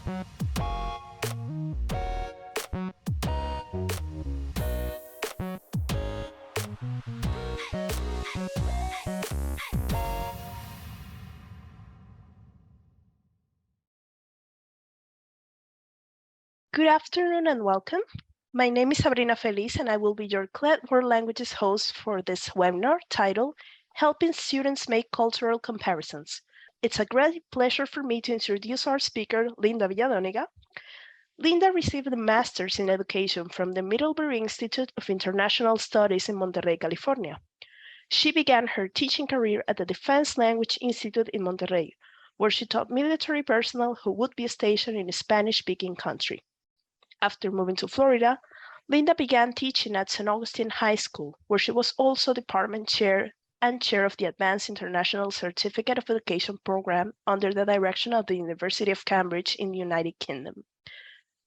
Good afternoon and welcome. My name is Sabrina Feliz and I will be your CLED World Languages host for this webinar titled Helping Students Make Cultural Comparisons. It's a great pleasure for me to introduce our speaker, Linda Villadóniga. Linda received a Master's in Education from the Middlebury Institute of International Studies in Monterey, California. She began her teaching career at the Defense Language Institute in Monterrey, where she taught military personnel who would be stationed in a Spanish-speaking country. After moving to Florida, Linda began teaching at St. Augustine High School, where she was also department chair and chair of the Advanced International Certificate of Education program under the direction of the University of Cambridge in the United Kingdom.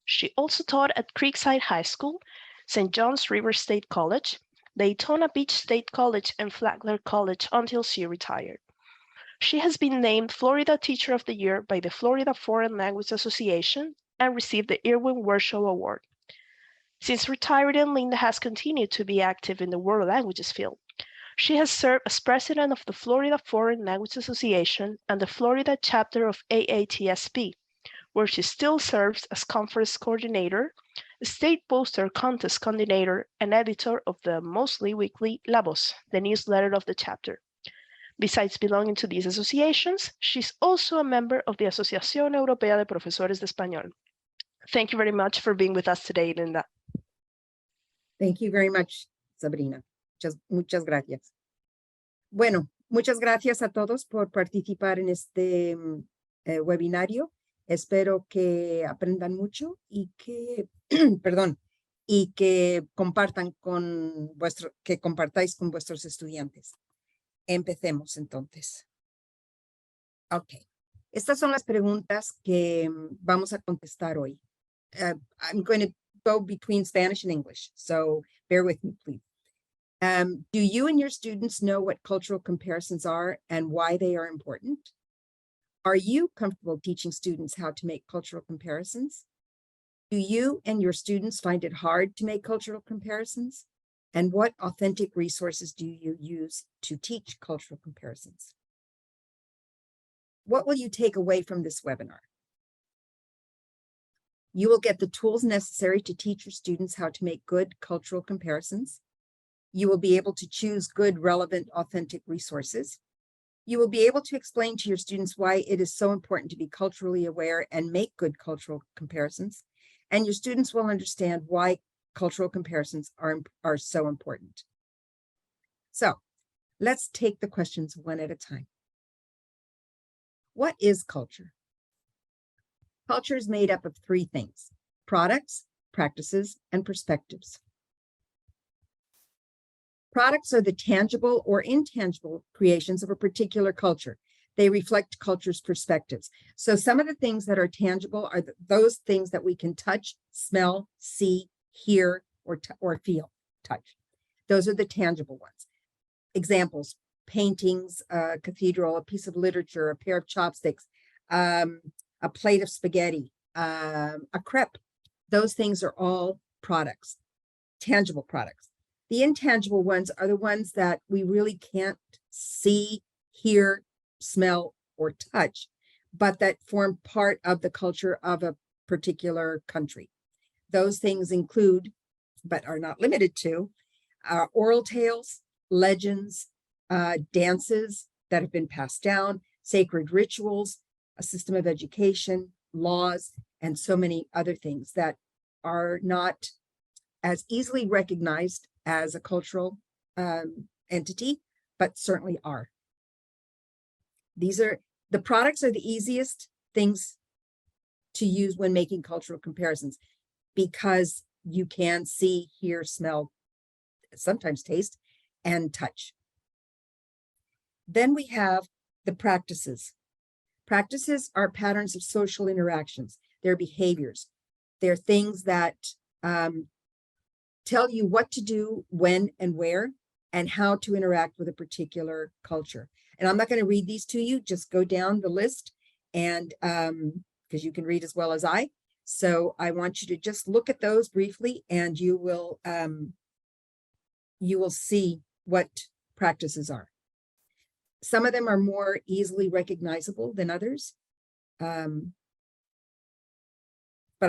She also taught at Creekside High School, St. John's River State College, Daytona Beach State College, and Flagler College until she retired. She has been named Florida Teacher of the Year by the Florida Foreign Language Association and received the Irwin Wershaw Award. Since retiring, Linda has continued to be active in the world languages field. She has served as president of the Florida Foreign Language Association and the Florida chapter of AATSP, where she still serves as conference coordinator, state poster contest coordinator, and editor of the mostly weekly La Voz, the newsletter of the chapter. Besides belonging to these associations, she's also a member of the Asociación Europea de Profesores de Español. Thank you very much for being with us today, Linda. Thank you very much, Sabrina. Muchas gracias. Bueno, muchas gracias a todos por participar en este webinario. Espero que aprendan mucho y que, perdón, y que compartáis con vuestros estudiantes. Empecemos entonces. Ok. Estas son las preguntas que vamos a contestar hoy. I'm going to go between Spanish and English, so bear with me, please. Do you and your students know what cultural comparisons are and why they are important? Are you comfortable teaching students how to make cultural comparisons? Do you and your students find it hard to make cultural comparisons? And what authentic resources do you use to teach cultural comparisons? What will you take away from this webinar? You will get the tools necessary to teach your students how to make good cultural comparisons. You will be able to choose good, relevant, authentic resources. You will be able to explain to your students why it is so important to be culturally aware and make good cultural comparisons. And your students will understand why cultural comparisons are so important. So let's take the questions one at a time. What is culture? Culture is made up of three things: products, practices, and perspectives. Products are the tangible or intangible creations of a particular culture. They reflect culture's perspectives. So some of the things that are tangible are those things that we can touch, smell, see, hear, or feel, touch. Those are the tangible ones. Examples: paintings, a cathedral, a piece of literature, a pair of chopsticks, a plate of spaghetti, a crepe. Those things are all products, tangible products. The intangible ones are the ones that we really can't see, hear, smell, or touch, but that form part of the culture of a particular country. Those things include, but are not limited to, oral tales, legends, dances that have been passed down, sacred rituals, a system of education, laws, and so many other things that are not as easily recognized as a cultural entity, but certainly are. The products are the easiest things to use when making cultural comparisons, because you can see, hear, smell, sometimes taste, and touch. Then we have the practices. Practices are patterns of social interactions. They're behaviors. They're things that tell you what to do, when and where, and how to interact with a particular culture. And I'm not going to read these to you, just go down the list and because you can read as well as I. So I want you to just look at those briefly, and you will see what practices are. Some of them are more easily recognizable than others. But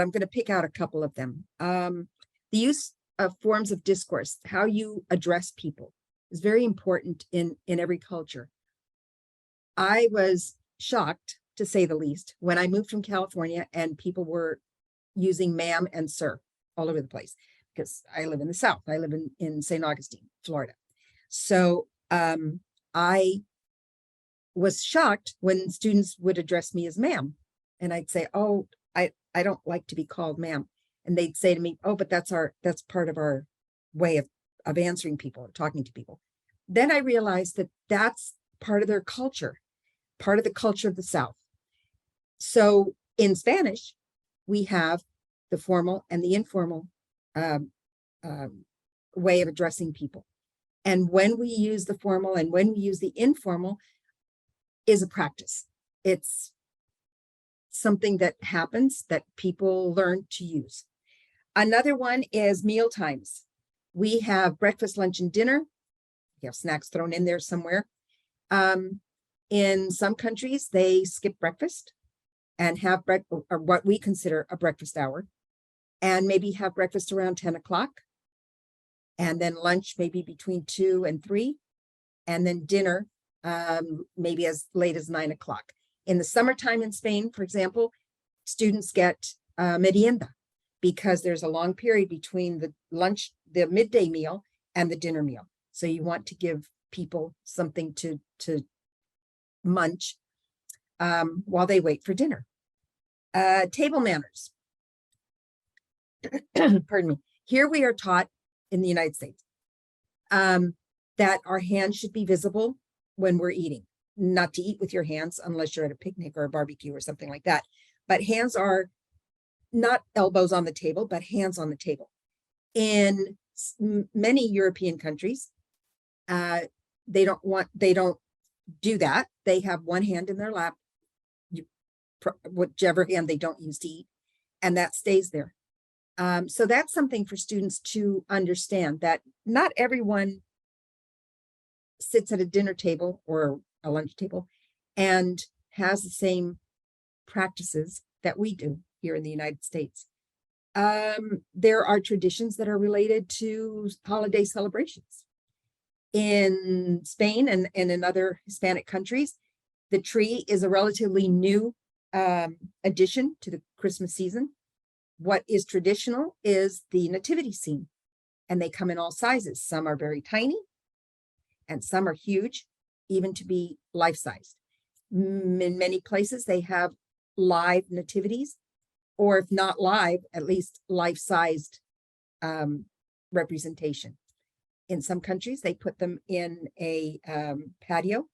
I'm going to pick out a couple of them. The use of forms of discourse, how you address people, is very important in every culture. I was shocked, to say the least, when I moved from California and people were using ma'am and sir all over the place, because I live in the South. I live in St. Augustine, Florida. So I was shocked when students would address me as ma'am. And I'd say, oh, I don't like to be called ma'am. And they'd say to me, oh, but that's part of our way of answering people, talking to people. Then I realized that that's part of their culture, part of the culture of the South. So in Spanish, we have the formal and the informal way of addressing people. And when we use the formal and when we use the informal is a practice. It's something that happens that people learn to use. Another one is meal times. We have breakfast, lunch, and dinner. We have snacks thrown in there somewhere. In some countries, they skip breakfast and have or what we consider a breakfast hour, and maybe have breakfast around 10 o'clock, and then lunch maybe between 2 and 3, and then dinner maybe as late as 9 o'clock. In the summertime in Spain, for example, students get merienda, because there's a long period between the midday meal and the dinner meal. So you want to give people something to munch while they wait for dinner. Table manners. Pardon me. Here we are taught in the United States that our hands should be visible when we're eating. Not to eat with your hands unless you're at a picnic or a barbecue or something like that. But hands are not elbows on the table, but hands on the table. In many European countries, they don't do that. They have one hand in their lap, whichever hand they don't use to eat, and that stays there. So that's something for students to understand, that not everyone sits at a dinner table or a lunch table and has the same practices that we do here in the United States. There are traditions that are related to holiday celebrations. In Spain and in other Hispanic countries, the tree is a relatively new addition to the Christmas season. What is traditional is the nativity scene, and they come in all sizes. Some are very tiny, and some are huge, even to be life-sized. In many places, they have live nativities, or if not live, at least life-sized representation. In some countries, they put them in a patio,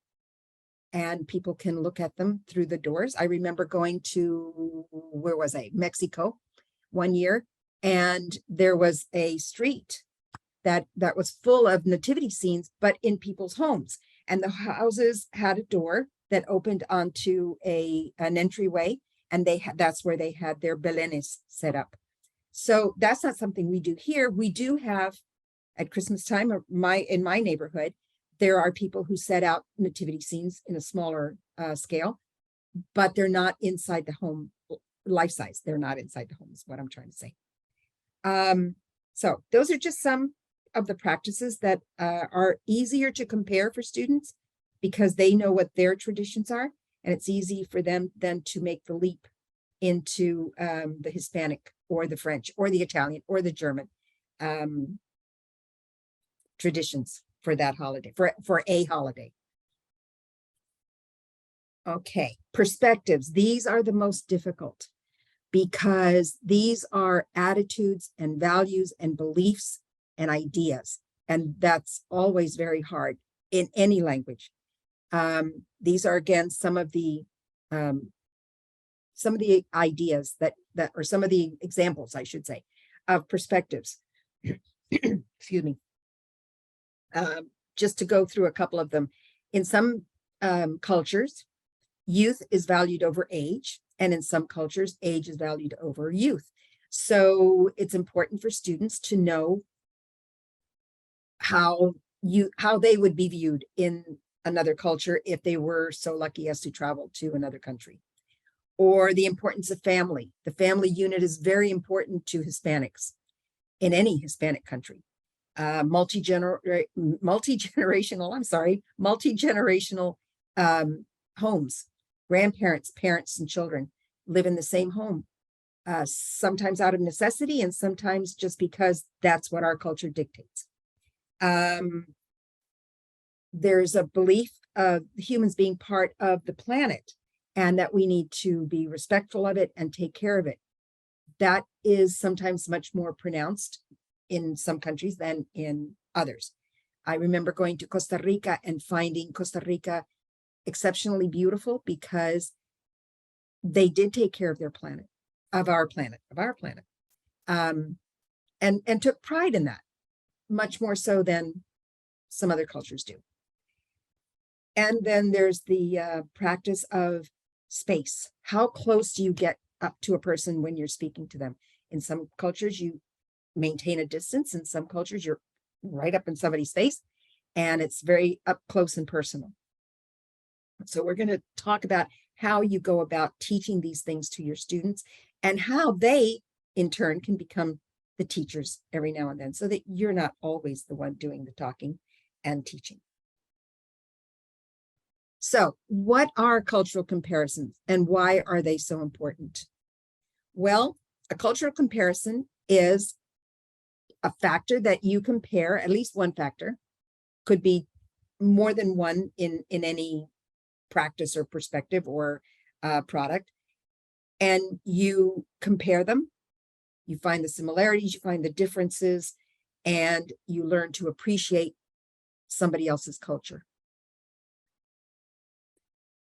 and people can look at them through the doors. I remember going to, where was I? Mexico one year, and there was a street that was full of nativity scenes, but in people's homes. And the houses had a door that opened onto an entryway, and that's where they had their belenes set up. So that's not something we do here. We do have at Christmas time, in my neighborhood, there are people who set out nativity scenes in a smaller scale, but they're not inside the home, life size. They're not inside the home is what I'm trying to say. So those are just some of the practices that are easier to compare for students, because they know what their traditions are, and it's easy for them then to make the leap into the Hispanic or the French or the Italian or the German traditions for that holiday, for a holiday. Okay, perspectives. These are the most difficult, because these are attitudes and values and beliefs and ideas, and that's always very hard in any language. These are, again, some of the ideas that or some of the examples, I should say, of perspectives. Excuse me. Just to go through a couple of them. In some cultures, youth is valued over age. And in some cultures, age is valued over youth. So it's important for students to know how they would be viewed in another culture if they were so lucky as to travel to another country. Or the importance of family. The family unit is very important to Hispanics in any Hispanic country. Multi-generational homes. Grandparents, parents, and children live in the same home, sometimes out of necessity and sometimes just because that's what our culture dictates. There's a belief of humans being part of the planet and that we need to be respectful of it and take care of it. That is sometimes much more pronounced in some countries than in others. I remember going to Costa Rica and finding Costa Rica exceptionally beautiful because they did take care of their planet, of our planet, and took pride in that, much more so than some other cultures do. And then there's the practice of space. How close do you get up to a person when you're speaking to them? In some cultures, you maintain a distance. In some cultures, you're right up in somebody's face, and it's very up close and personal. So we're going to talk about how you go about teaching these things to your students and how they, in turn, can become the teachers every now and then so that you're not always the one doing the talking and teaching. So what are cultural comparisons and why are they so important? Well, a cultural comparison is a factor that you compare, at least one factor, could be more than one in any practice or perspective or product, and you compare them, you find the similarities, you find the differences, and you learn to appreciate somebody else's culture.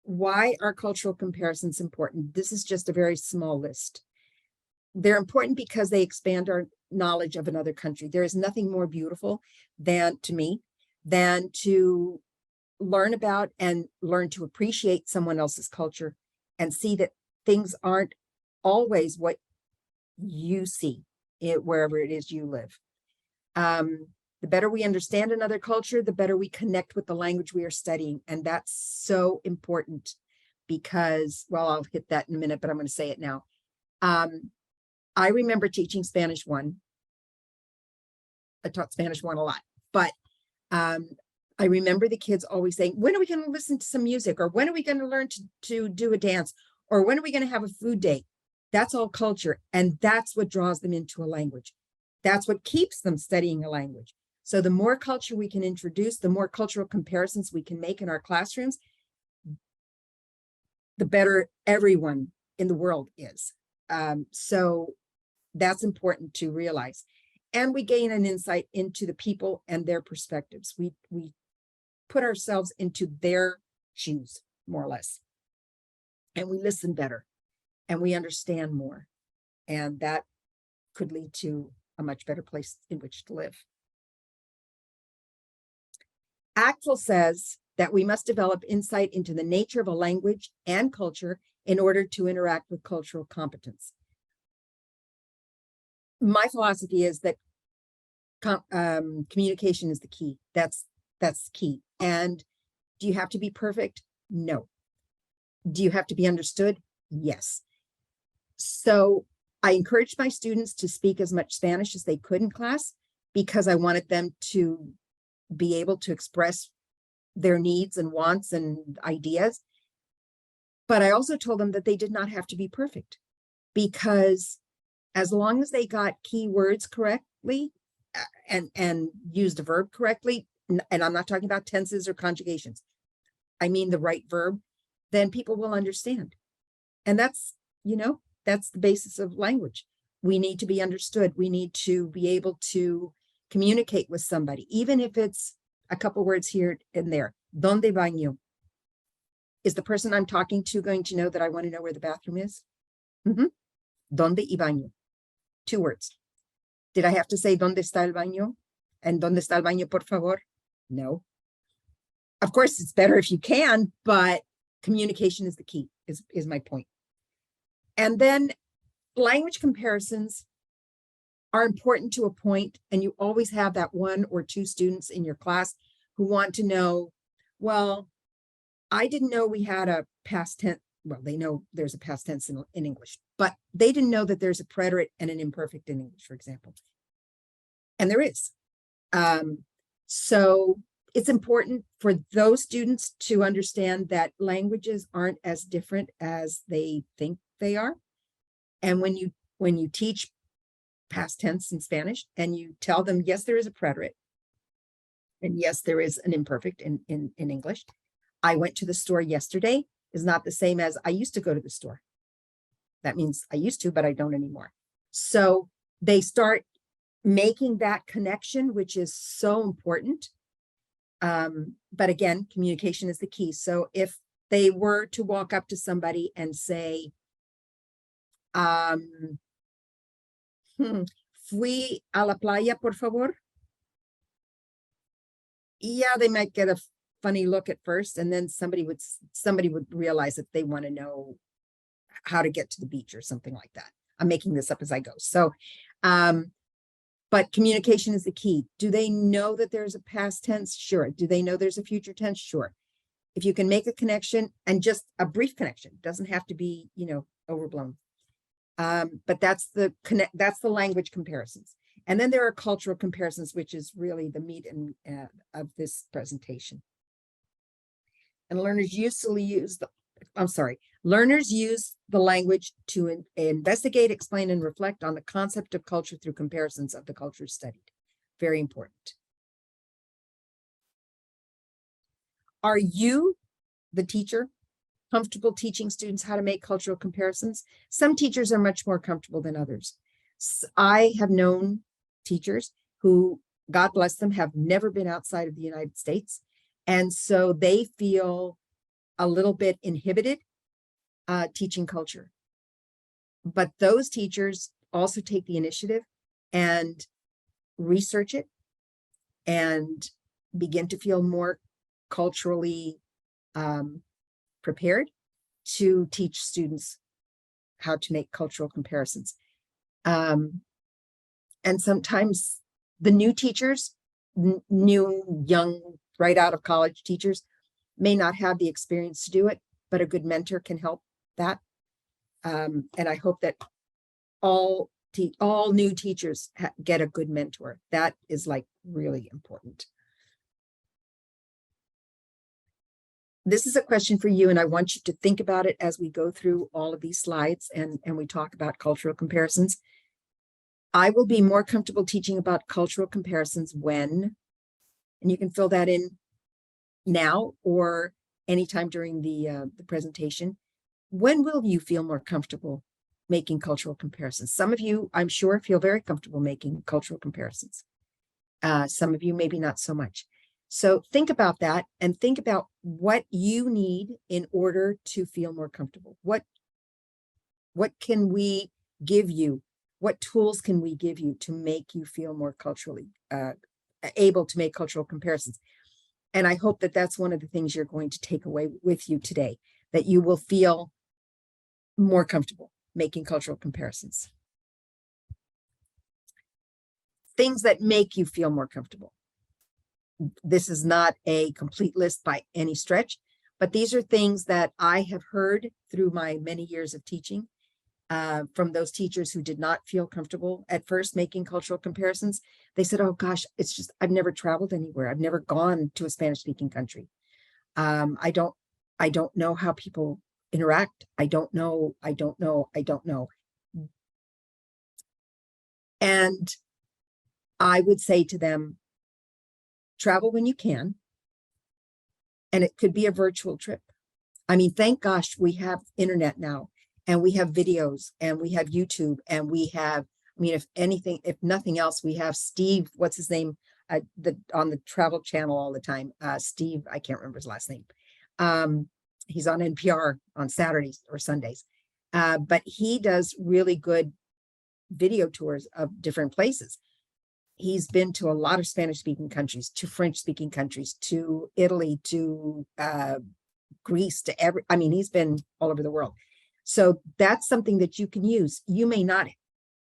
Why are cultural comparisons important? This is just a very small list. They're important because they expand our knowledge of another country. There is nothing more beautiful than, to me, than to learn about and learn to appreciate someone else's culture and see that things aren't always what you see wherever it is you live. The better we understand another culture, the better we connect with the language we are studying. And that's so important because, well, I'll hit that in a minute, but I'm going to say it now. I remember teaching Spanish 1. I taught Spanish 1 a lot, but I remember the kids always saying, when are we going to listen to some music? Or when are we going to learn to do a dance? Or when are we going to have a food day? That's all culture. And that's what draws them into a language. That's what keeps them studying a language. So the more culture we can introduce, the more cultural comparisons we can make in our classrooms, the better everyone in the world is. So that's important to realize. And we gain an insight into the people and their perspectives. We put ourselves into their shoes, more or less. And we listen better and we understand more. And that could lead to a much better place in which to live. Axel says that we must develop insight into the nature of a language and culture in order to interact with cultural competence. My philosophy is that communication is the key. That's key. And do you have to be perfect? No. Do you have to be understood? Yes. So I encouraged my students to speak as much Spanish as they could in class because I wanted them to be able to express their needs and wants and ideas. But I also told them that they did not have to be perfect because as long as they got key words correctly and used a verb correctly, and I'm not talking about tenses or conjugations, I mean the right verb, then people will understand. And that's, that's the basis of language. We need to be understood. We need to be able to communicate with somebody, even if it's a couple words here and there. ¿Dónde baño? Is the person I'm talking to going to know that I want to know where the bathroom is? ¿Dónde y baño? 2 words. Did I have to say ¿Dónde está el baño? And ¿Dónde está el baño, por favor? No. Of course, it's better if you can, but communication is the key, is my point. And then language comparisons are important to a point, and you always have that one or two students in your class who want to know, well, I didn't know we had a past tense. Well, they know there's a past tense in English, but they didn't know that there's a preterite and an imperfect in English, for example. And there is. So it's important for those students to understand that languages aren't as different as they think they are. And when you teach past tense in Spanish and you tell them, yes, there is a preterite, and yes, there is an imperfect in English. I went to the store yesterday is not the same as I used to go to the store. That means I used to, but I don't anymore. So they start making that connection, which is so important. But again, communication is the key. So if they were to walk up to somebody and say, fui a la playa, por favor. Yeah, they might get a funny look at first, and then somebody would realize that they want to know how to get to the beach or something like that. I'm making this up as I go. So, but communication is the key. Do they know that there's a past tense? Sure. Do they know there's a future tense? Sure. If you can make a connection, and just a brief connection, doesn't have to be, overblown. But that's the language comparisons. And then there are cultural comparisons, which is really the meat of this presentation. And learners use the language to investigate, explain, and reflect on the concept of culture through comparisons of the cultures studied. Very important. Are you, the teacher, comfortable teaching students how to make cultural comparisons? Some teachers are much more comfortable than others. I have known teachers who, God bless them, have never been outside of the United States. And so they feel a little bit inhibited teaching culture. But those teachers also take the initiative and research it and begin to feel more culturally prepared to teach students how to make cultural comparisons. And sometimes the new teachers, young, right out of college teachers, may not have the experience to do it, but a good mentor can help that. And I hope that all new teachers get a good mentor. That is like really important. This is a question for you, and I want you to think about it as we go through all of these slides and we talk about cultural comparisons. I will be more comfortable teaching about cultural comparisons when, and you can fill that in now or anytime during the presentation. When will you feel more comfortable making cultural comparisons? Some of you, I'm sure, feel very comfortable making cultural comparisons. Some of you maybe not so much. So think about that and think about what you need in order to feel more comfortable. What can we give you? What tools can we give you to make you feel more culturally able to make cultural comparisons? And I hope that that's one of the things you're going to take away with you today, that you will feel more comfortable making cultural comparisons. Things that make you feel more comfortable. This is not a complete list by any stretch, but these are things that I have heard through my many years of teaching from those teachers who did not feel comfortable at first making cultural comparisons. They said, oh gosh, it's just, I've never traveled anywhere. I've never gone to a Spanish speaking country. I don't know how people interact. I don't know. And I would say to them, travel when you can. And it could be a virtual trip. I mean, thank gosh we have internet now, and we have videos, and we have YouTube, and we have, I mean, if nothing else, we have Steve, what's his name, on the Travel Channel all the time. Steve, I can't remember his last name. He's on NPR on Saturdays or Sundays. But he does really good video tours of different places. He's been to a lot of Spanish-speaking countries, to French-speaking countries, to Italy, to Greece, he's been all over the world. So that's something that you can use. You may not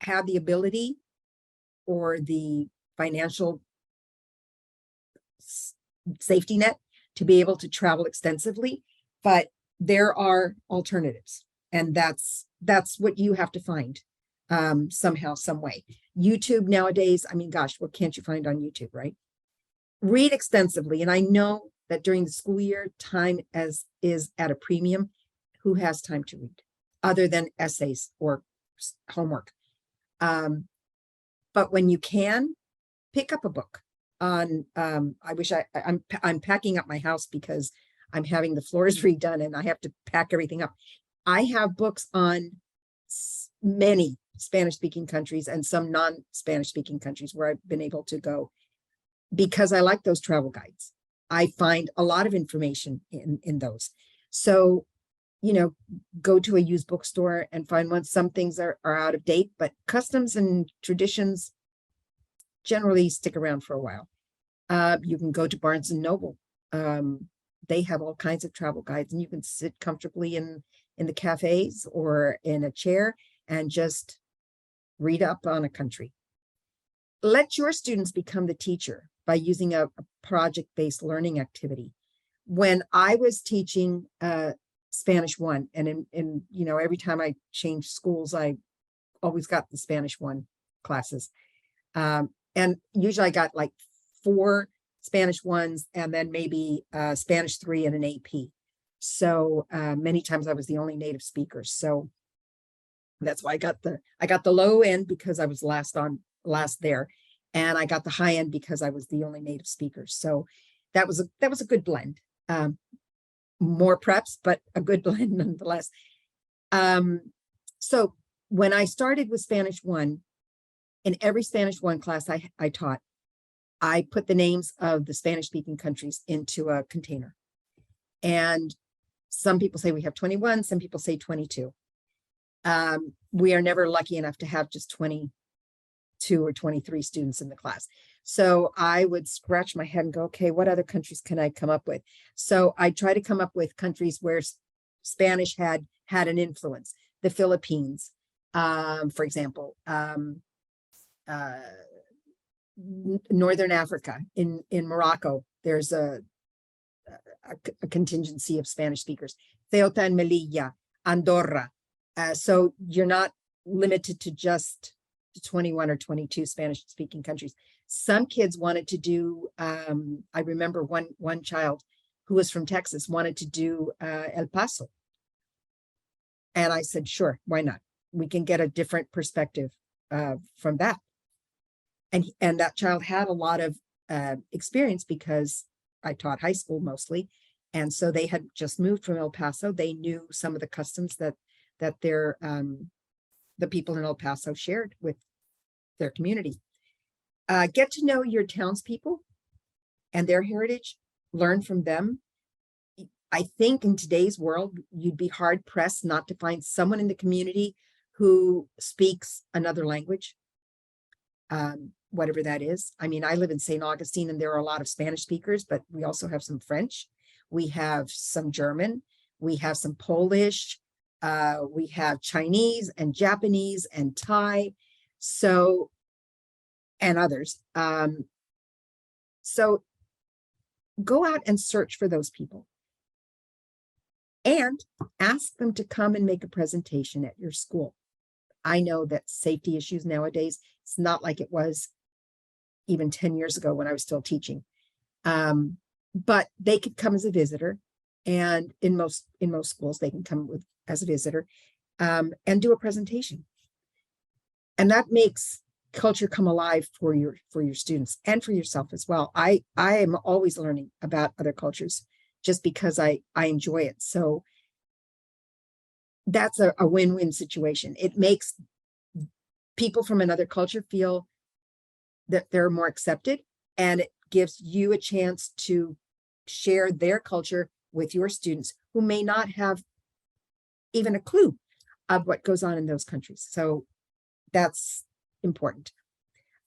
have the ability or the financial safety net to be able to travel extensively, but there are alternatives, and that's what you have to find somehow, some way. YouTube nowadays, I mean, gosh, what can't you find on YouTube, right? Read extensively, and I know that during the school year, time is at a premium. Who has time to read other than essays or homework? But when you can, pick up a book on, I'm packing up my house because I'm having the floors redone and I have to pack everything up. I have books on many Spanish speaking countries and some non-Spanish speaking countries where I've been able to go because I like those travel guides. I find a lot of information in those. So, go to a used bookstore and find one. Some things are out of date, but customs and traditions generally stick around for a while. You can go to Barnes and Noble. They have all kinds of travel guides, and you can sit comfortably in the cafes or in a chair and just read up on a country. Let your students become the teacher by using a project-based learning activity. When I was teaching Spanish 1, and in every time I changed schools, I always got the Spanish 1 classes. And usually I got like 4 Spanish 1s and then maybe Spanish 3 and an AP. So many times I was the only native speaker. So that's why I got the low end because I was last there. And I got the high end because I was the only native speaker. So that was a good blend. More preps, but a good blend nonetheless. So when I started with Spanish 1, in every Spanish 1 class I taught, I put the names of the Spanish speaking countries into a container. And some people say we have 21, some people say 22. We are never lucky enough to have just 22 or 23 students in the class. So I would scratch my head and go, okay, what other countries can I come up with? So I try to come up with countries where Spanish had an influence. The Philippines, for example, Northern Africa, in Morocco, there's a contingency of Spanish speakers. Ceuta and Melilla, Andorra. So you're not limited to just 21 or 22 Spanish speaking countries. Some kids wanted to do, I remember one child who was from Texas wanted to do El Paso. And I said, sure, why not? We can get a different perspective from that. And that child had a lot of experience because I taught high school mostly. And so they had just moved from El Paso. They knew some of the customs that the people in El Paso shared with their community. Get to know your townspeople and their heritage, learn from them. I think in today's world, you'd be hard pressed not to find someone in the community who speaks another language, whatever that is. I mean, I live in St. Augustine and there are a lot of Spanish speakers, but we also have some French. We have some German. We have some Polish. We have Chinese and Japanese and Thai. So, and others. So go out and search for those people and ask them to come and make a presentation at your school. I know that safety issues nowadays, it's not like it was even 10 years ago when I was still teaching. But they could come as a visitor, and in most schools they can come as a visitor and do a presentation. And that makes culture come alive for your students and for yourself as well. I am always learning about other cultures just because I enjoy it. So that's a win-win situation. It makes people from another culture feel that they're more accepted, and it gives you a chance to share their culture with your students who may not have even a clue of what goes on in those countries. So that's important.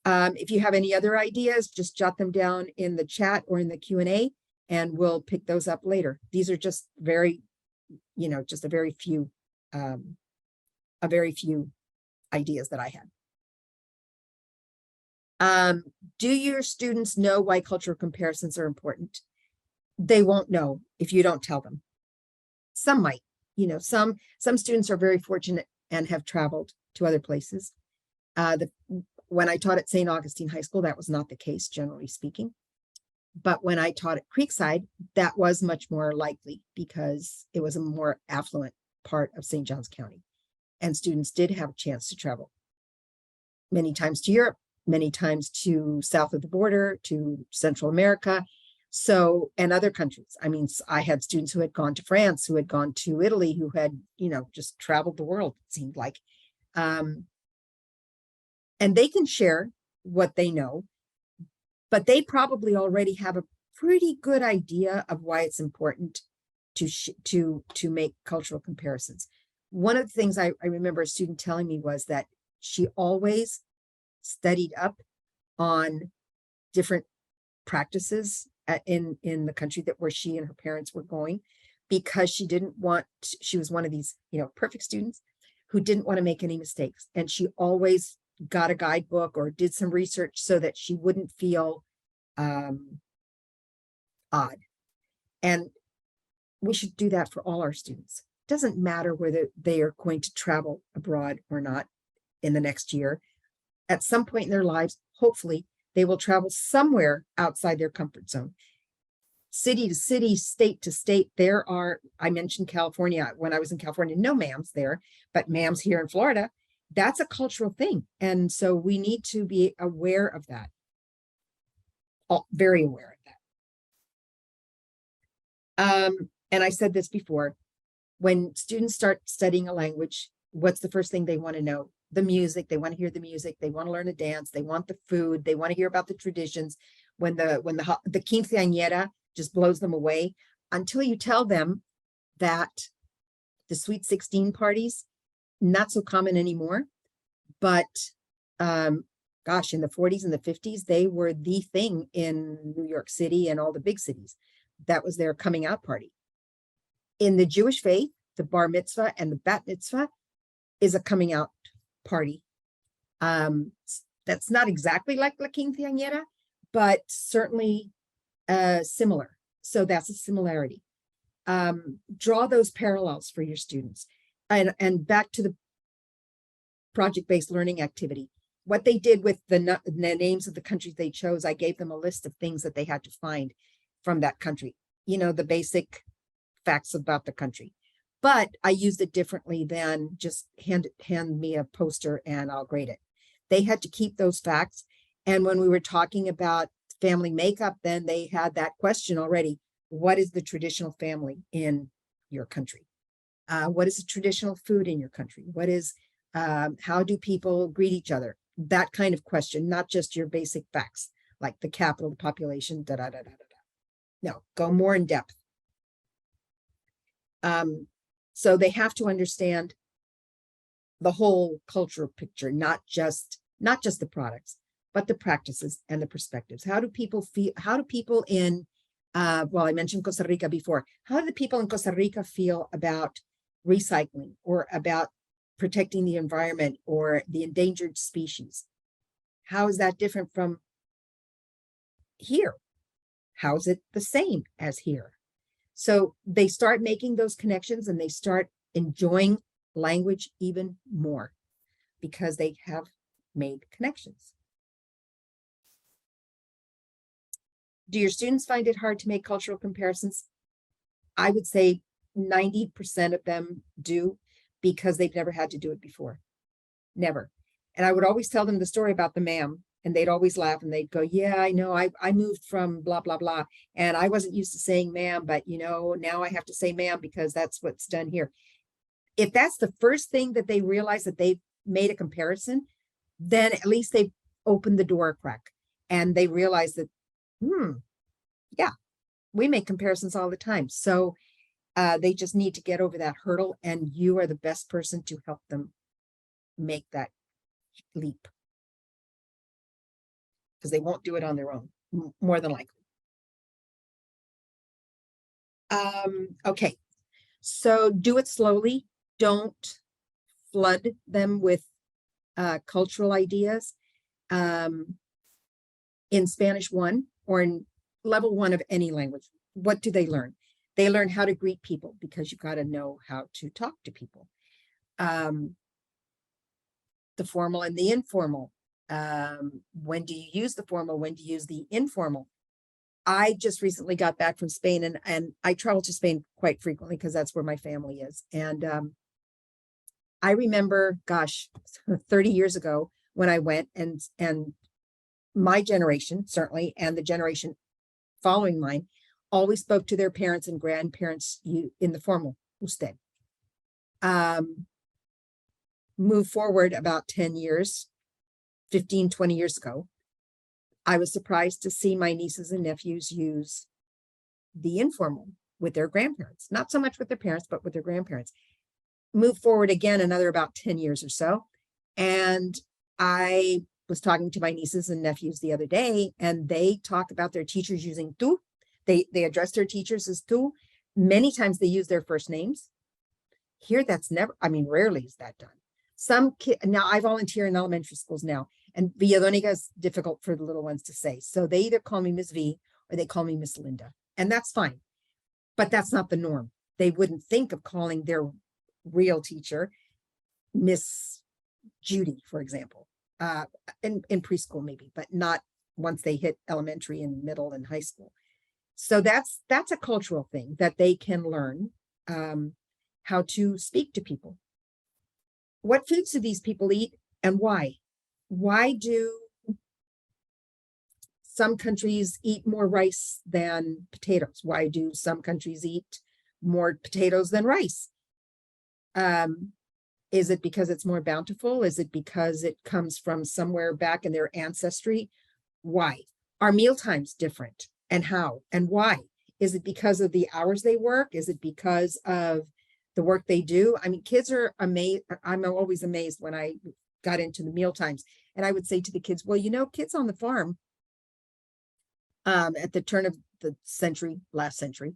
If you have any other ideas, just jot them down in the chat or in the Q&A, and we'll pick those up later. These are just just a very few a very few ideas that I had. Do your students know why cultural comparisons are important? They won't know if you don't tell them. Some might, some students are very fortunate and have traveled to other places. When I taught at St. Augustine High School, that was not the case, generally speaking. But when I taught at Creekside, that was much more likely because it was a more affluent part of St. Johns County. And students did have a chance to travel many times to Europe, many times to south of the border, to Central America, and other countries. I mean, I had students who had gone to France, who had gone to Italy, who had, just traveled the world, it seemed like. And they can share what they know, but they probably already have a pretty good idea of why it's important to make cultural comparisons. One of the things I remember a student telling me was that she always studied up on different practices in the country where she and her parents were going, because she was one of these, perfect students who didn't want to make any mistakes. And she always got a guidebook or did some research so that she wouldn't feel odd. And we should do that for all our students. It doesn't matter whether they are going to travel abroad or not in the next year. At some point in their lives, hopefully, they will travel somewhere outside their comfort zone. City to city, state to state, I mentioned California. When I was in California, no ma'ams there, but ma'ams here in Florida. That's a cultural thing. And so we need to be aware of that. Very aware of that. And I said this before, when students start studying a language, what's the first thing they want to know? The music. They want to hear the music. They want to learn a dance. They want the food. They want to hear about the traditions. When the quinceañera just blows them away, until you tell them that the Sweet 16 parties, not so common anymore, but gosh, in the 40s and the 50s, they were the thing in New York City and all the big cities. That was their coming out party. In the Jewish faith, the bar mitzvah and the bat mitzvah is a coming out party. That's not exactly like La Quinceañera, but certainly similar. So that's a similarity. Draw those parallels for your students. And back to the project-based learning activity. What they did with the names of the countries they chose, I gave them a list of things that they had to find from that country. The basic facts about the country. But I used it differently than just hand me a poster and I'll grade it. They had to keep those facts. And when we were talking about family makeup, then they had that question already. What is the traditional family in your country? What is the traditional food in your country? What is, how do people greet each other? That kind of question, not just your basic facts, like the capital, the population, No, go more in depth. So they have to understand the whole cultural picture, not just the products, but the practices and the perspectives. How do people feel? How do people in, I mentioned Costa Rica before. How do the people in Costa Rica feel about recycling or about protecting the environment or the endangered species? How is that different from here? How is it the same as here? So they start making those connections and they start enjoying language even more because they have made connections. Do your students find it hard to make cultural comparisons? I would say 90% of them do because they've never had to do it before. Never. And I would always tell them the story about the ma'am. And they'd always laugh and they'd go, yeah, I know, I moved from blah, blah, blah. And I wasn't used to saying ma'am, but now I have to say ma'am because that's what's done here. If that's the first thing that they realize that they've made a comparison, then at least they've opened the door a crack and they realize that, yeah, we make comparisons all the time. So they just need to get over that hurdle and you are the best person to help them make that leap. Because they won't do it on their own, more than likely. Okay, so do it slowly. don't flood them with cultural ideas. In Spanish 1 or in level 1 of any language, what do they learn? They learn how to greet people, because you've got to know how to talk to people. The formal and the informal. When do you use the formal? When do you use the informal? I just recently got back from Spain, and I travel to Spain quite frequently because that's where my family is. And I remember, gosh, 30 years ago when I went, and my generation, certainly, and the generation following mine, always spoke to their parents and grandparents in the formal, usted. Move forward about 10 years, 15, 20 years ago, I was surprised to see my nieces and nephews use the informal with their grandparents, not so much with their parents, but with their grandparents. Move forward again another about 10 years or so, and I was talking to my nieces and nephews the other day, and they talk about their teachers using tú. They address their teachers as tú. Many times they use their first names. Here, that's never, I mean, rarely is that done. Some kid, now I volunteer in elementary schools now, and Villadóniga is difficult for the little ones to say. So they either call me Miss V or they call me Miss Linda, and that's fine. But that's not the norm. They wouldn't think of calling their real teacher Miss Judy, for example. In preschool maybe, but not once they hit elementary and middle and high school. So that's a cultural thing that they can learn, how to speak to people. What foods do these people eat, and why? Why do some countries eat more rice than potatoes? Why do some countries eat more potatoes than rice? Is it because it's more bountiful? Is it because it comes from somewhere back in their ancestry? Why? Are meal times different, and how and why? Is it because of the hours they work? Is it because of the work they do? I mean, kids are amazed. I'm always amazed when I got into the meal times, and I would say to the kids, well, you know, kids on the farm at the turn of the century, last century,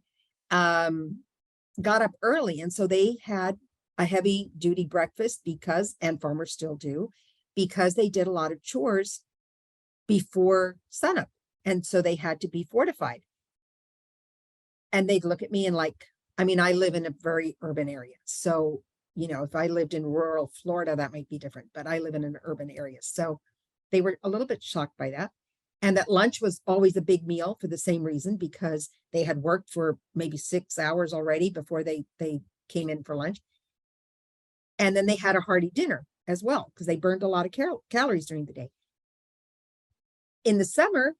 got up early, and so they had a heavy duty breakfast and farmers still do, because they did a lot of chores before sunup. And so they had to be fortified. And they'd look at me and I mean, I live in a very urban area. So, you know, if I lived in rural Florida, that might be different, but I live in an urban area. So they were a little bit shocked by that. And that lunch was always a big meal for the same reason, because they had worked for maybe 6 hours already before they came in for lunch. And then they had a hearty dinner as well, because they burned a lot of calories during the day. In the summer,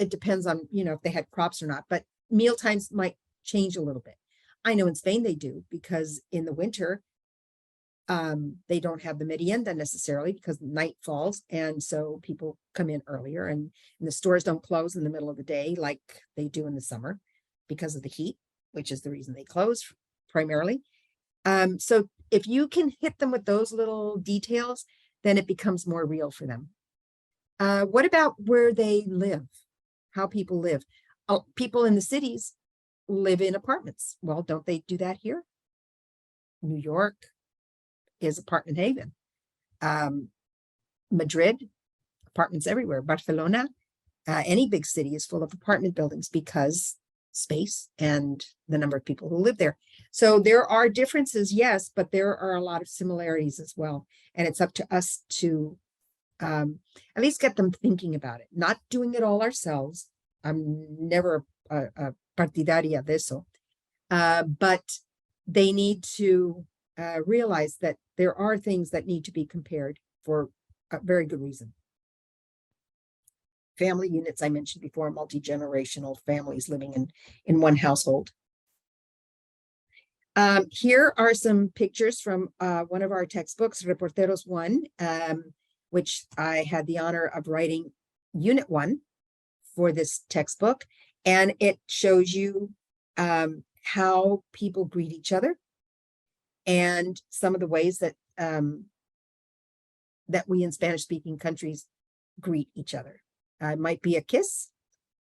it depends on, you know, if they had crops or not, but meal times might change a little bit. I know in Spain they do, because in the winter, they don't have the merienda necessarily, because night falls, and so people come in earlier, and the stores don't close in the middle of the day like they do in the summer because of the heat, which is the reason they close primarily. So if you can hit them with those little details, then it becomes more real for them. What about where they live? How people live? People in the cities live in apartments. Well, don't they do that here? New York is apartment haven. Madrid, apartments everywhere. Barcelona, any big city is full of apartment buildings, because space and the number of people who live there. So there are differences, yes, but there are a lot of similarities as well. And it's up to us to at least get them thinking about it, not doing it all ourselves. I'm never a partidaria de eso, but they need to realize that there are things that need to be compared for a very good reason. Family units, I mentioned before, multi-generational families living in one household. Here are some pictures from one of our textbooks, Reporteros 1, which I had the honor of writing Unit 1 for this textbook. And it shows you how people greet each other, and some of the ways that that we in Spanish-speaking countries greet each other. It might be a kiss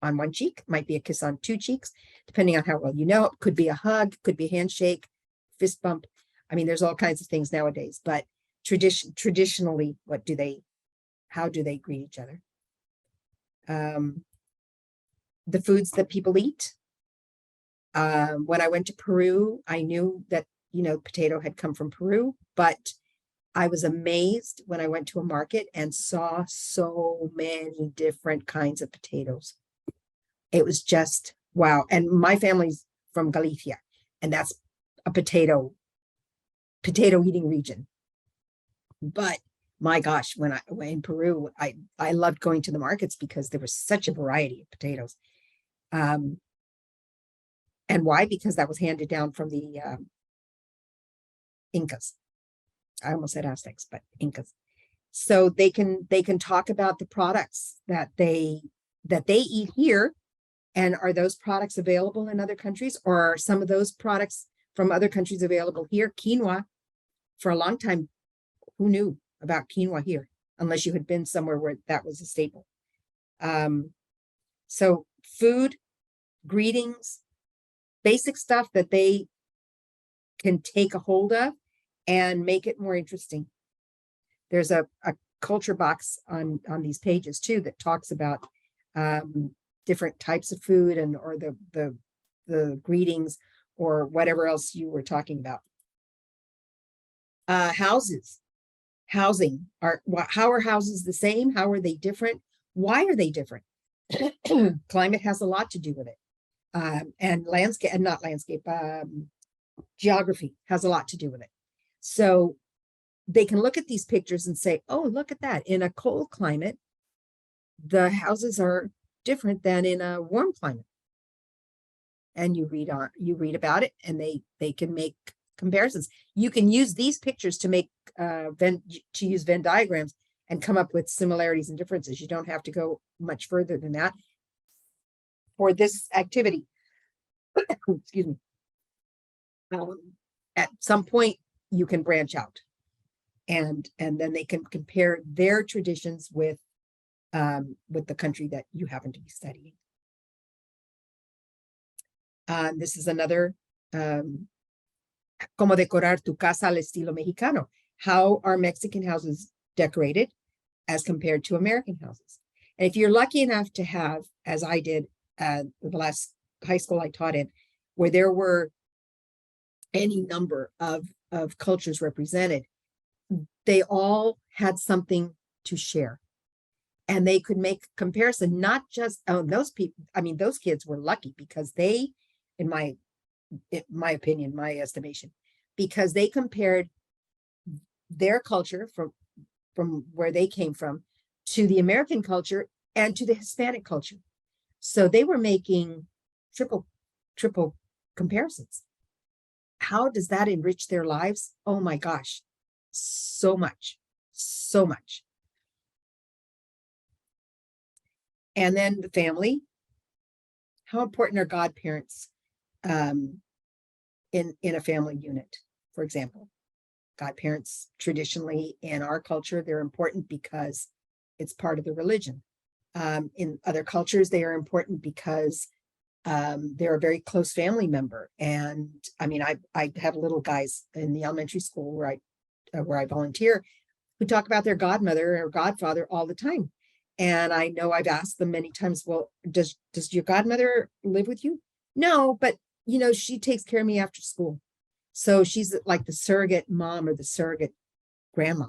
on one cheek, might be a kiss on two cheeks, depending on how well you know. It could be a hug, could be a handshake, fist bump. I mean, there's all kinds of things nowadays, but traditionally, how do they greet each other? The foods that people eat. When I went to Peru, I knew that, potato had come from Peru, but I was amazed when I went to a market and saw so many different kinds of potatoes. It was just wow. And my family's from Galicia, and that's a potato eating region. But my gosh, when I went in Peru, I loved going to the markets because there was such a variety of potatoes. And why? Because that was handed down from the Incas. I almost said Aztecs, but Incas. So they can talk about the products that they eat here, and are those products available in other countries, or are some of those products from other countries available here? Quinoa, for a long time, who knew about quinoa here, unless you had been somewhere where that was a staple. So food, greetings, basic stuff that they can take a hold of and make it more interesting. There's a culture box on these pages too that talks about different types of food or the greetings or whatever else you were talking about. Housing. How are houses the same? How are they different? Why are they different? Climate has a lot to do with it. And geography has a lot to do with it. So they can look at these pictures and say, oh, look at that. In a cold climate, the houses are different than in a warm climate. And you read about it, and they can make comparisons. You can use these pictures to make use Venn diagrams and come up with similarities and differences. You don't have to go much further than that for this activity. Excuse me. At some point, you can branch out, and then they can compare their traditions with the country that you happen to be studying. This is another como decorar tu casa al estilo mexicano. How are Mexican houses decorated as compared to American houses? And if you're lucky enough to have, as I did, the last high school I taught in, where there were any number of cultures represented, they all had something to share. And they could make comparison, not just those people. I mean, those kids were lucky because they, in my opinion, my estimation, because they compared their culture from where they came from to the American culture and to the Hispanic culture. So they were making triple comparisons. How does that enrich their lives? Oh my gosh, so much. And then the family. How important are godparents in a family unit? For example, godparents traditionally in our culture, they're important because it's part of the religion. In other cultures, they are important because they're a very close family member. And I mean, I have little guys in the elementary school where I volunteer who talk about their godmother or godfather all the time. And I know I've asked them many times, well, does your godmother live with you? No, but she takes care of me after school. So she's like the surrogate mom or the surrogate grandma.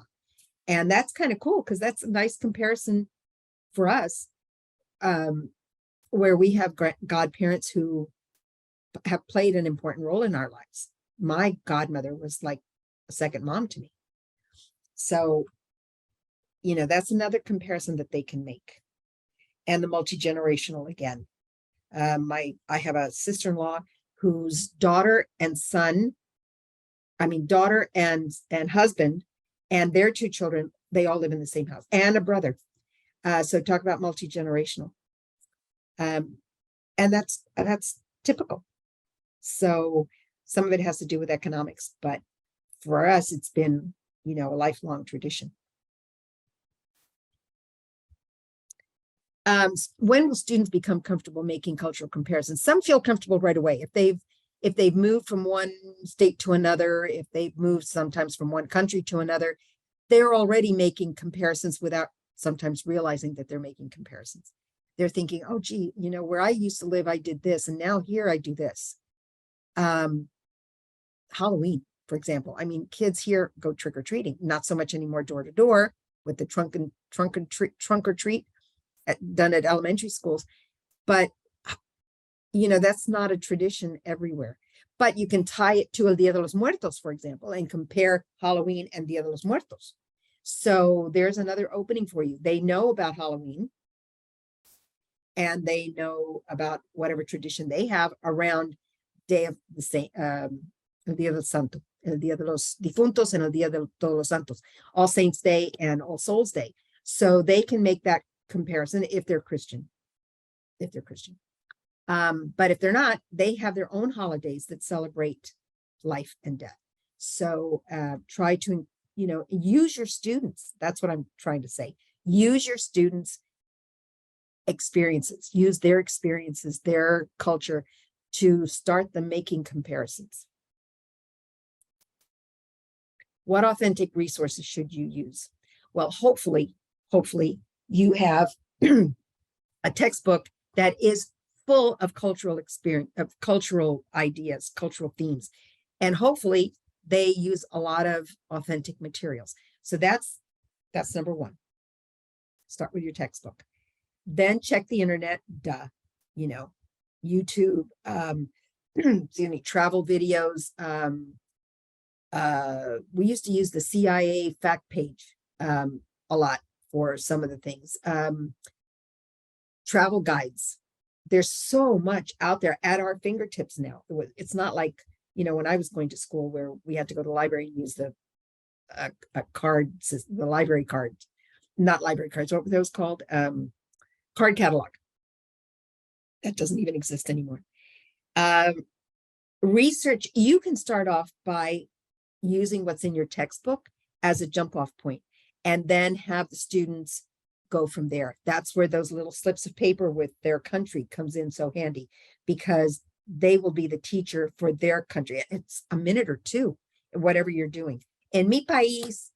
And that's kind of cool because that's a nice comparison for us, where we have godparents who have played an important role in our lives. My godmother was like a second mom to me. So, that's another comparison that they can make. And the multi-generational again. I have a sister-in-law whose daughter and husband and their two children, they all live in the same house, and a brother. So talk about multi-generational. And that's typical. So some of it has to do with economics, but for us, it's been, a lifelong tradition. When will students become comfortable making cultural comparisons? Some feel comfortable right away. if they've moved from one state to another, if they've moved sometimes from one country to another, they're already making comparisons without sometimes realizing that they're making comparisons. They're thinking, oh, gee, you know, where I used to live, I did this, and now here I do this. Halloween, for example. I mean, kids here go trick-or-treating, not so much anymore door to door with the trunk or treat done at elementary schools, but you know, that's not a tradition everywhere. But you can tie it to El Dia de los Muertos, for example, and compare Halloween and Dia de los Muertos. So there's another opening for you. They know about Halloween, and they know about whatever tradition they have around Day of the Saint, El Dia del Santo, El Dia de los Difuntos, and El Dia de Todos los Santos, All Saints Day and All Souls Day. So they can make that comparison if they're Christian. But if they're not, they have their own holidays that celebrate life and death. So try to, you know, use your students. That's what I'm trying to say. Use your students' experiences, use their experiences, their culture to start them making comparisons. What authentic resources should you use? Well, hopefully you have a textbook that is full of cultural experience, of cultural ideas, cultural themes. And hopefully they use a lot of authentic materials. So that's number one. Start with your textbook. Then check the internet, you know, YouTube, excuse me, travel videos. We used to use the CIA fact page a lot for some of the things. Travel guides. There's so much out there at our fingertips now. It's not like, you know, when I was going to school where we had to go to the library and use the card, the library card, not library cards, what were those called? Card catalog. That doesn't even exist anymore. Research, you can start off by using what's in your textbook as a jump off point, and then have the students go from there. That's where those little slips of paper with their country comes in so handy, because they will be the teacher for their country. It's a minute or two, whatever you're doing. En mi país,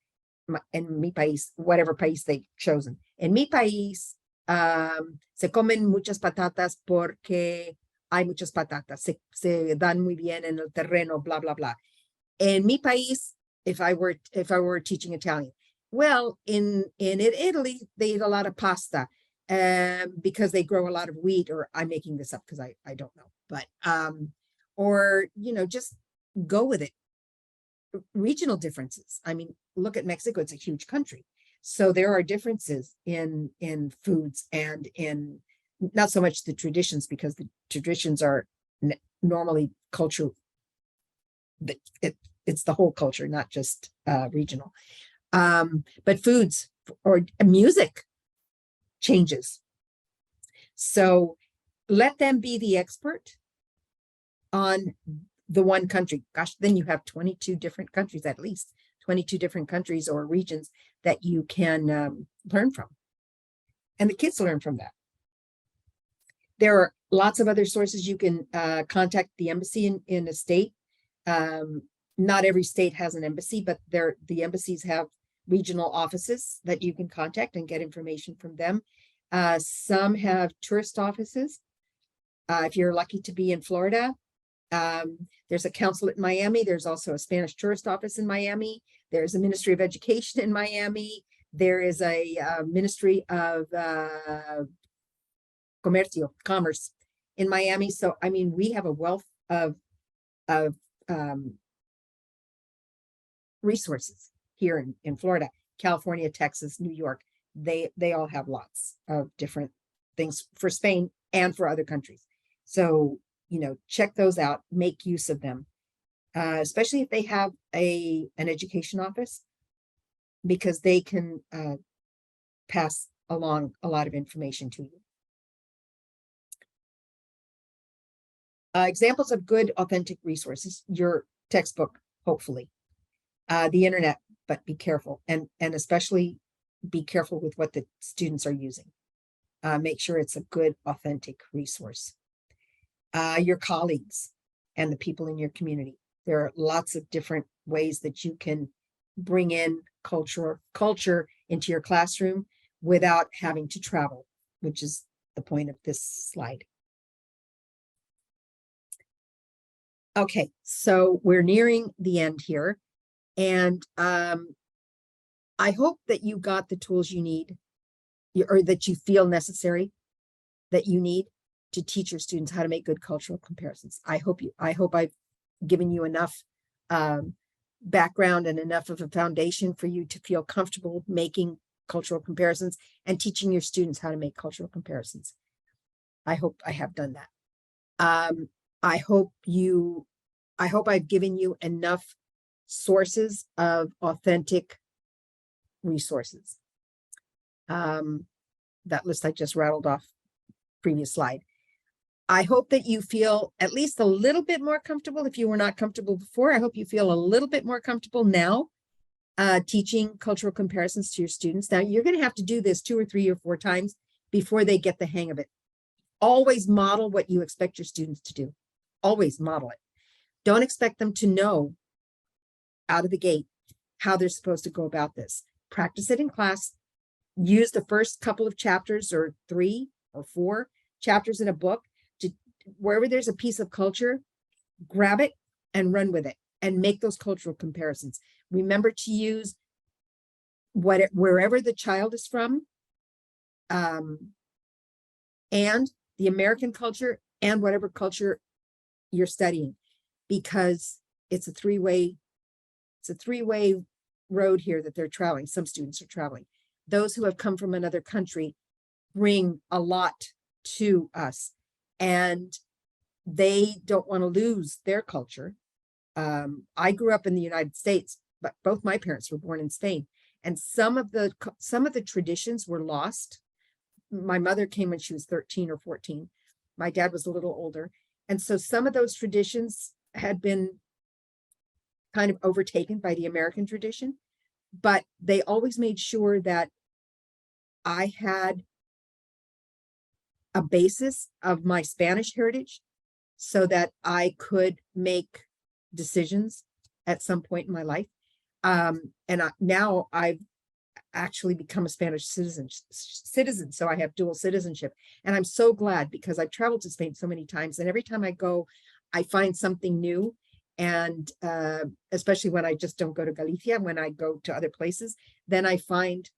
whatever país they've chosen. En mi país, se comen muchas patatas porque hay muchas patatas. Se dan muy bien en el terreno, blah, blah, blah. En mi país, if I were teaching Italian, well, in Italy, they eat a lot of pasta because they grow a lot of wheat, or I'm making this up because I don't know, but, or, you know, just go with it. Regional differences. I mean, look at Mexico, it's a huge country. So there are differences in foods and in not so much the traditions, because the traditions are normally cultural. It's the whole culture, not just regional. But foods or music changes. So let them be the expert on the one country. Gosh, then you have 22 different countries, at least 22 different countries or regions that you can learn from. And the kids learn from that. There are lots of other sources. You can contact the embassy in a state. Not every state has an embassy, but the embassies have regional offices that you can contact and get information from them. Some have tourist offices. If you're lucky to be in Florida, there's a consulate in Miami. There's also a Spanish tourist office in Miami. There's a Ministry of Education in Miami. There is a Ministry of Commerce in Miami. So, I mean, we have a wealth of resources here in Florida, California, Texas, New York. They all have lots of different things for Spain and for other countries. So, you know, check those out, make use of them, especially if they have an education office, because they can pass along a lot of information to you. Examples of good, authentic resources: your textbook, hopefully, the internet, but be careful, and especially be careful with what the students are using. Make sure it's a good, authentic resource. Your colleagues and the people in your community. There are lots of different ways that you can bring in culture into your classroom without having to travel, which is the point of this slide. Okay, so we're nearing the end here, and I hope that you got the tools you need, or that you feel necessary, that you need to teach your students how to make good cultural comparisons. I hope I've given you enough background and enough of a foundation for you to feel comfortable making cultural comparisons and teaching your students how to make cultural comparisons. I hope I have done that. I hope I've given you enough sources of authentic resources. That list I just rattled off previous slide. I hope that you feel at least a little bit more comfortable. If you were not comfortable before, I hope you feel a little bit more comfortable now teaching cultural comparisons to your students. Now, you're going to have to do this 2 or 3 or 4 times before they get the hang of it. Always model what you expect your students to do. Always model it. Don't expect them to know out of the gate how they're supposed to go about this. Practice it in class. Use the first couple of chapters, or 3 or 4 chapters in a book, to wherever there's a piece of culture, grab it and run with it and make those cultural comparisons. Remember to use wherever the child is from, and the American culture and whatever culture you're studying, because it's a three-way road here that they're traveling. Some students are traveling. Those who have come from another country bring a lot to us, and they don't want to lose their culture. I grew up in the United States, but both my parents were born in Spain, and some of the traditions were lost. My mother came when she was 13 or 14. My dad was a little older, and so some of those traditions had been kind of overtaken by the American tradition, but they always made sure that I had a basis of my Spanish heritage so that I could make decisions at some point in my life. Now I've actually become a Spanish citizen, so I have dual citizenship. And I'm so glad, because I've traveled to Spain so many times, and every time I go, I find something new. And especially when I just don't go to Galicia, when I go to other places, then I find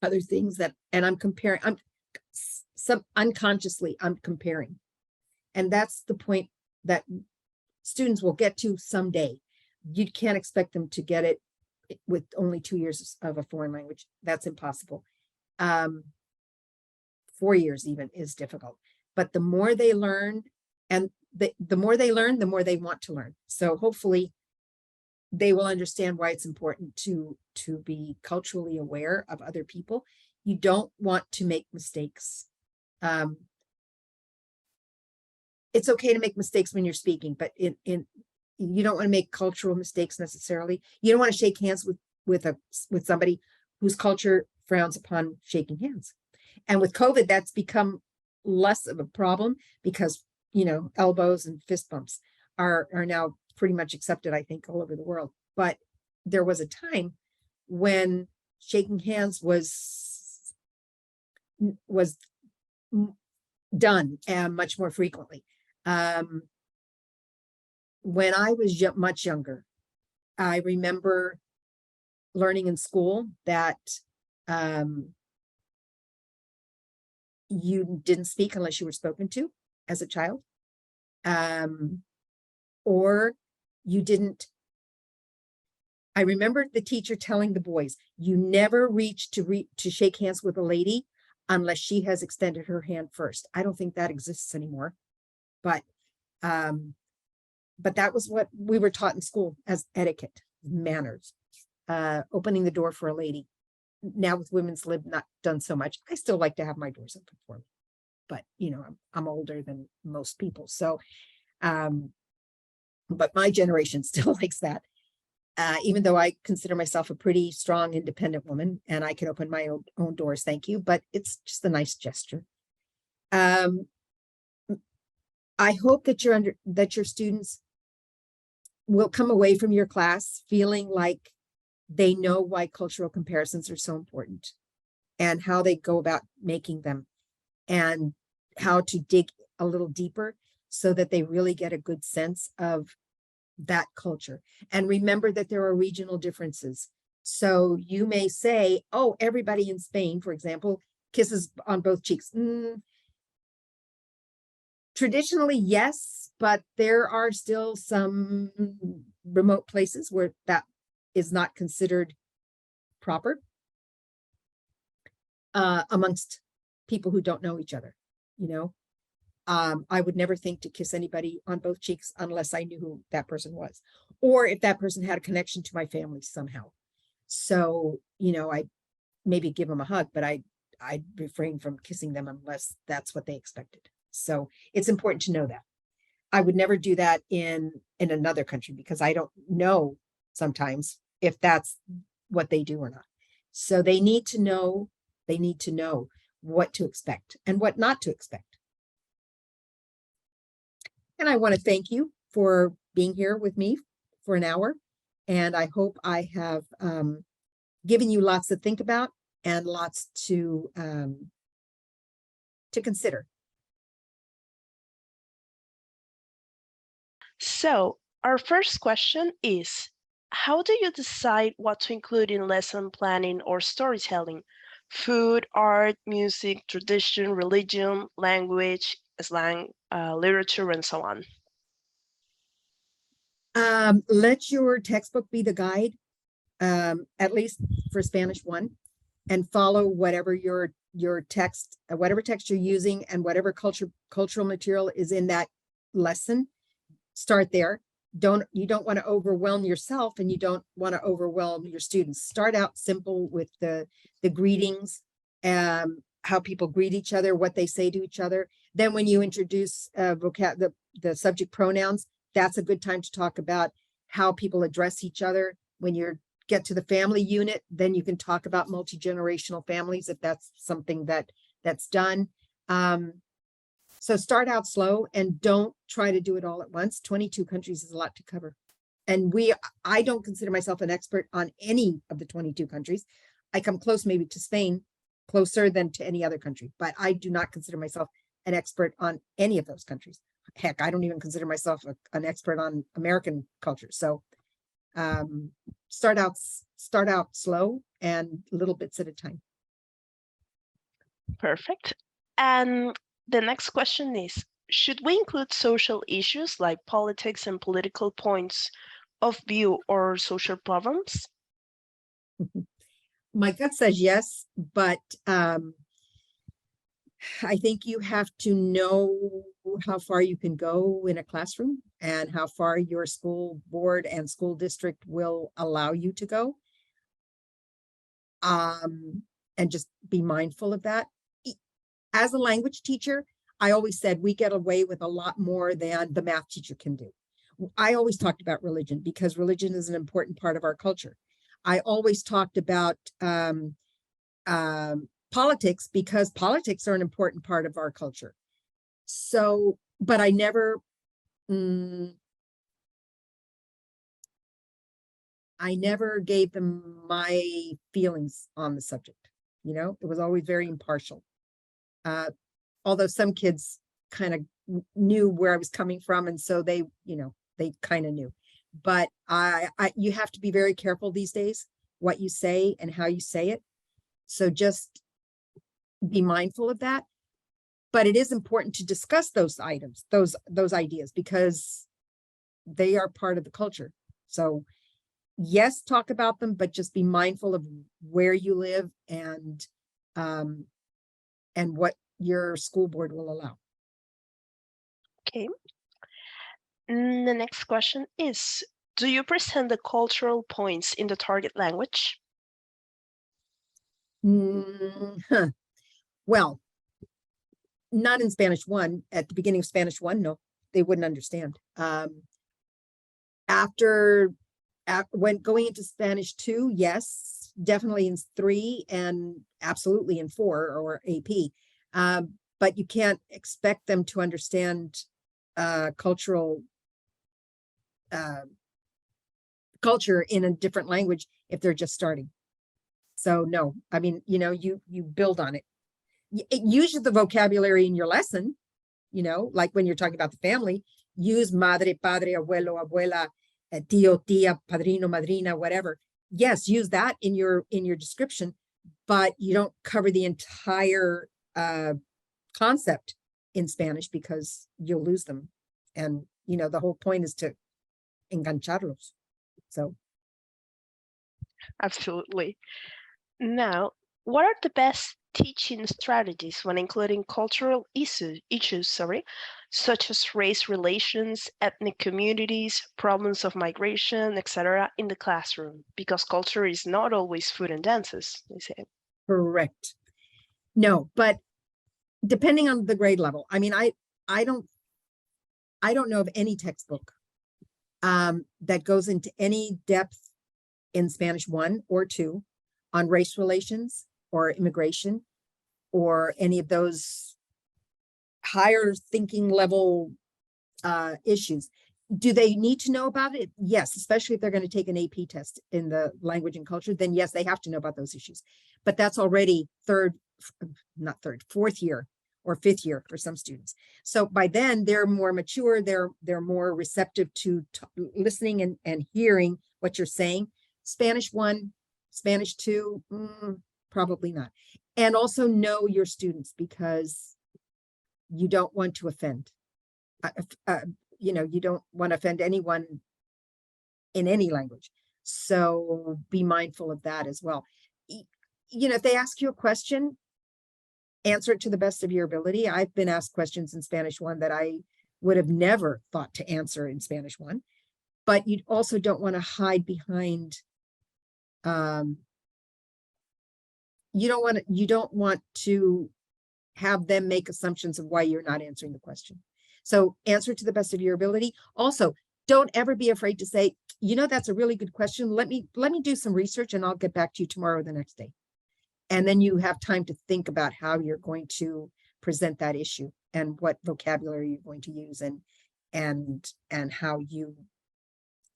other things and I'm comparing, unconsciously I'm comparing. And that's the point that students will get to someday. You can't expect them to get it with only 2 years of a foreign language. That's impossible. 4 years even is difficult. But the more they learn, and the more they learn, the more they want to learn. So hopefully they will understand why it's important to be culturally aware of other people. You don't want to make mistakes. It's okay to make mistakes when you're speaking, but you don't want to make cultural mistakes necessarily. You don't want to shake hands with somebody whose culture frowns upon shaking hands. And with COVID, that's become less of a problem, because elbows and fist bumps are now pretty much accepted, I think, all over the world. But there was a time when shaking hands was done much more frequently. When I was much younger, I remember learning in school that you didn't speak unless you were spoken to as a child, or you didn't. I remember the teacher telling the boys, you never reach to shake hands with a lady unless she has extended her hand first. I don't think that exists anymore, but that was what we were taught in school as etiquette, manners, opening the door for a lady. Now with women's lib, not done so much. I still like to have my doors open for me, but I'm older than most people. So, but my generation still likes that. Even though I consider myself a pretty strong, independent woman, and I can open my own doors, thank you, but it's just a nice gesture. I I hope that your students will come away from your class feeling like they know why cultural comparisons are so important and how they go about making them and how to dig a little deeper so that they really get a good sense of that culture. And remember that there are regional differences. So you may say, oh, everybody in Spain, for example, kisses on both cheeks. Traditionally, yes, but there are still some remote places where that is not considered proper amongst people who don't know each other. You know, I would never think to kiss anybody on both cheeks unless I knew who that person was, or if that person had a connection to my family somehow. So, you know, I maybe give them a hug, but I'd refrain from kissing them unless that's what they expected. So it's important to know that. I would never do that in another country because I don't know sometimes if that's what they do or not. So they need to know what to expect and what not to expect. And I want to thank you for being here with me for an hour. And I hope I have given you lots to think about and lots to consider. So our first question is, how do you decide what to include in lesson planning or storytelling? Food, art, music, tradition, religion, language, slang, literature, and so on. Let your textbook be the guide, at least for Spanish 1, and follow whatever your text, whatever text you're using and whatever cultural material is in that lesson. Start there. You don't want to overwhelm yourself and you don't want to overwhelm your students. Start out simple with the greetings, how people greet each other, what they say to each other. Then when you introduce the subject pronouns, that's a good time to talk about how people address each other. When you get to the family unit, then you can talk about multi-generational families if that's something that's done. So start out slow and don't try to do it all at once. 22 countries is a lot to cover. And I don't consider myself an expert on any of the 22 countries. I come close maybe to Spain, closer than to any other country, but I do not consider myself an expert on any of those countries. Heck, I don't even consider myself an expert on American culture. So start out slow and little bits at a time. Perfect. And the next question is, should we include social issues like politics and political points of view or social problems? My gut says yes, but I think you have to know how far you can go in a classroom and how far your school board and school district will allow you to go. And just be mindful of that. As a language teacher, I always said we get away with a lot more than the math teacher can do. I always talked about religion because religion is an important part of our culture. I always talked about politics because politics are an important part of our culture. So, but I never gave them my feelings on the subject. You know, it was always very impartial. Although some kids kind of knew where I was coming from, and so they kind of knew. But you have to be very careful these days what you say and how you say it. So just be mindful of that. But it is important to discuss those items, those ideas, because they are part of the culture. So yes, talk about them, but just be mindful of where you live and what your school board will allow. Okay. The next question is, do you present the cultural points in the target language? Well, not in Spanish 1. At the beginning of Spanish 1, no, they wouldn't understand. When going into Spanish 2, yes, definitely in 3 and absolutely in 4 or AP. But you can't expect them to understand culture in a different language if they're just starting. So no, I mean, you build on it. It uses the vocabulary in your lesson, like when you're talking about the family, use madre, padre, abuelo, abuela, tío, tía, padrino, madrina, whatever. Yes, use that in your description, but you don't cover the entire concept in Spanish because you'll lose them. And, the whole point is to engancharlos. So. Absolutely. Now, what are the best teaching strategies when including cultural issues, such as race relations, ethnic communities, problems of migration, etc., in the classroom? Because culture is not always food and dances, they say. Correct. No, but depending on the grade level, I mean, I don't know of any textbook that goes into any depth in Spanish 1 or 2 on race relations or immigration or any of those higher thinking level issues. Do they need to know about it? Yes, especially if they're going to take an AP test in the language and culture, then yes, they have to know about those issues. But that's already fourth year or fifth year for some students. So by then they're more mature, they're more receptive to listening and hearing what you're saying. Spanish 1, Spanish 2, probably not. And also know your students because you don't want to offend. You don't want to offend anyone in any language. So be mindful of that as well. If they ask you a question, answer it to the best of your ability. I've been asked questions in Spanish 1 that I would have never thought to answer in Spanish 1, but you also don't want to hide behind, you don't want to have them make assumptions of why you're not answering the question. So answer to the best of your ability. Also, don't ever be afraid to say, that's a really good question. Let me do some research and I'll get back to you tomorrow or the next day. And then you have time to think about how you're going to present that issue and what vocabulary you're going to use and how you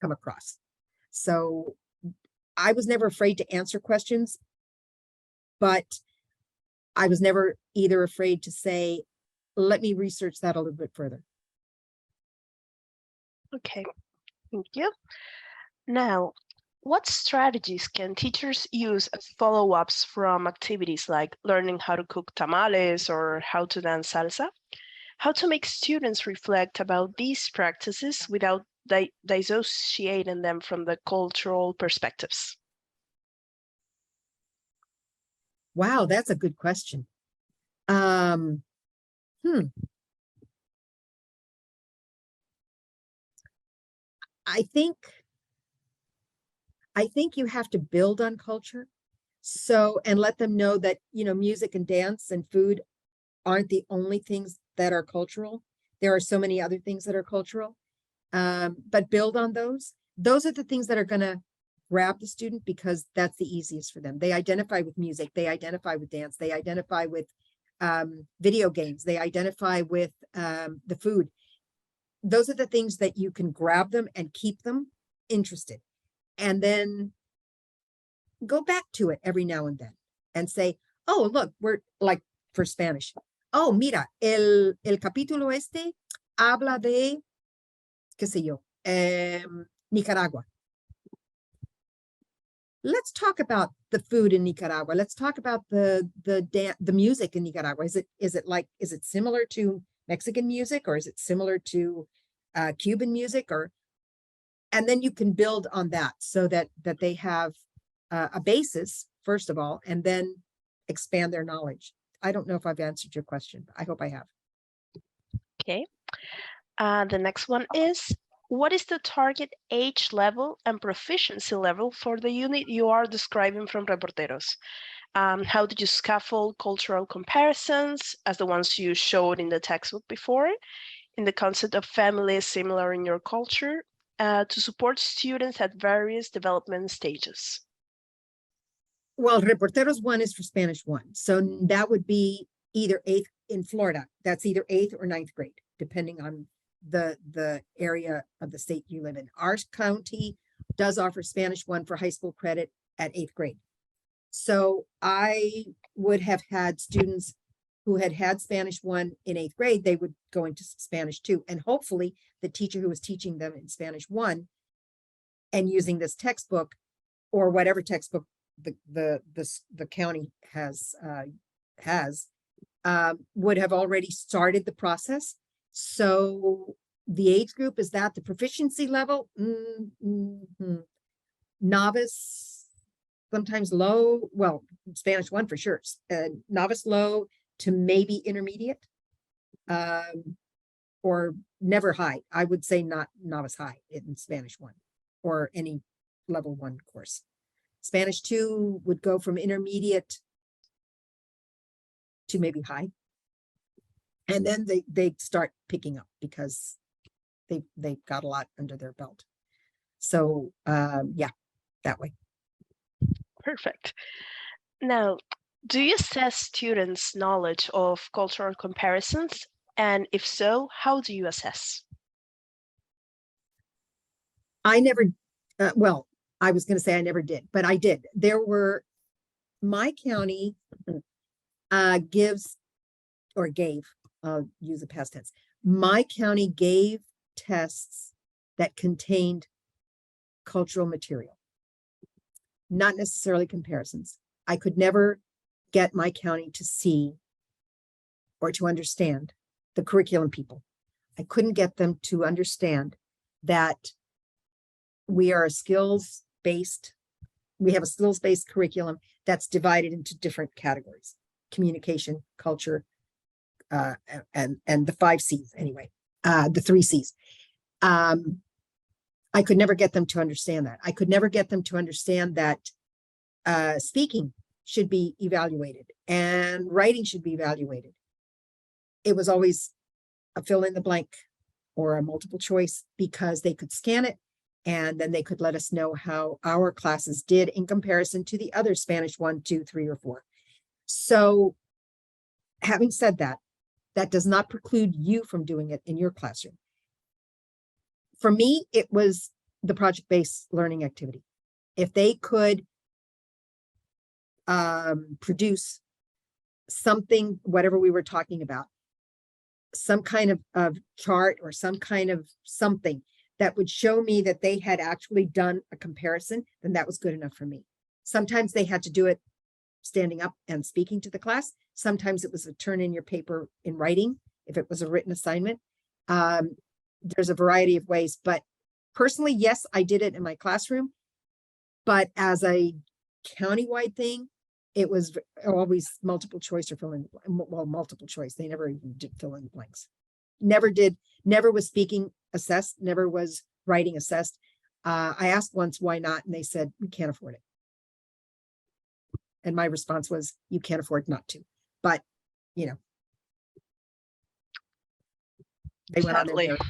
come across. So I was never afraid to answer questions, but I was never either afraid to say, let me research that a little bit further. Okay, thank you. Now, what strategies can teachers use as follow-ups from activities like learning how to cook tamales or how to dance salsa? How to make students reflect about these practices without dissociating them from the cultural perspectives? Wow, that's a good question. I think you have to build on culture. So, and let them know that, music and dance and food aren't the only things that are cultural. There are so many other things that are cultural, but build on those. Those are the things that are going to grab the student because that's the easiest for them. They identify with music. They identify with dance. They identify with video games. They identify with the food. Those are the things that you can grab them and keep them interested. And then go back to it every now and then and say, oh, look, we're like for Spanish. Oh, mira, el capítulo este habla de, qué sé yo, Nicaragua. Let's talk about the food in Nicaragua. Let's talk about the music in Nicaragua. Is it similar to Mexican music, or is it similar to Cuban music? And then you can build on that so that they have a basis, first of all, and then expand their knowledge. I don't know if I've answered your question. I hope I have. Okay. The next one is, what is the target age level and proficiency level for the unit you are describing from Reporteros? How did you scaffold cultural comparisons as the ones you showed in the textbook before, in the concept of families similar in your culture, to support students at various development stages? Well, Reporteros 1 is for Spanish 1. So that would be either 8th in Florida. That's either 8th or 9th grade, depending on the area of the state you live in. Our county does offer Spanish 1 for high school credit at 8th grade. So I would have had students who had Spanish 1 in 8th grade, they would go into Spanish 2. And hopefully the teacher who was teaching them in Spanish 1 and using this textbook or whatever textbook the county has would have already started the process. So the age group, is that the proficiency level? Novice, sometimes low, well, Spanish 1 for sure, novice low to maybe intermediate, or never high. I would say not novice high in Spanish 1 or any level 1 course. Spanish 2 would go from intermediate to maybe high. And then they start picking up because they've got a lot under their belt. So yeah, that way. Perfect. Now, do you assess students' knowledge of cultural comparisons? And if so, how do you assess? I never, well, I was going to say I never did, but I did. There were, my county gives or gave, I'll use the past tense. My county gave tests that contained cultural material, not necessarily comparisons. I could never get my county to see or to understand the curriculum people. I couldn't get them to understand that we are a skills-based, we have a skills-based curriculum that's divided into different categories: communication, culture, and the 5 C's anyway, the 3 C's. I could never get them to understand that. I could never get them to understand that speaking should be evaluated and writing should be evaluated. It was always a fill in the blank or a multiple choice because they could scan it and then they could let us know how our classes did in comparison to the other Spanish 1, 2, 3, or 4. So having said that, that does not preclude you from doing it in your classroom. For me, it was the project-based learning activity. If they could produce something, whatever we were talking about, some kind of chart or some kind of something that would show me that they had actually done a comparison, then that was good enough for me. Sometimes they had to do it standing up and speaking to the class. Sometimes it was a turn in your paper in writing, if it was a written assignment. There's a variety of ways, but personally, yes, I did it in my classroom, but as a countywide thing, it was always multiple choice or fill in, well, multiple choice. They never even did fill in the blanks. Never was speaking assessed, never was writing assessed. I asked once why not, and they said, we can't afford it. And my response was, you can't afford not to. But, you know, they went on their merit.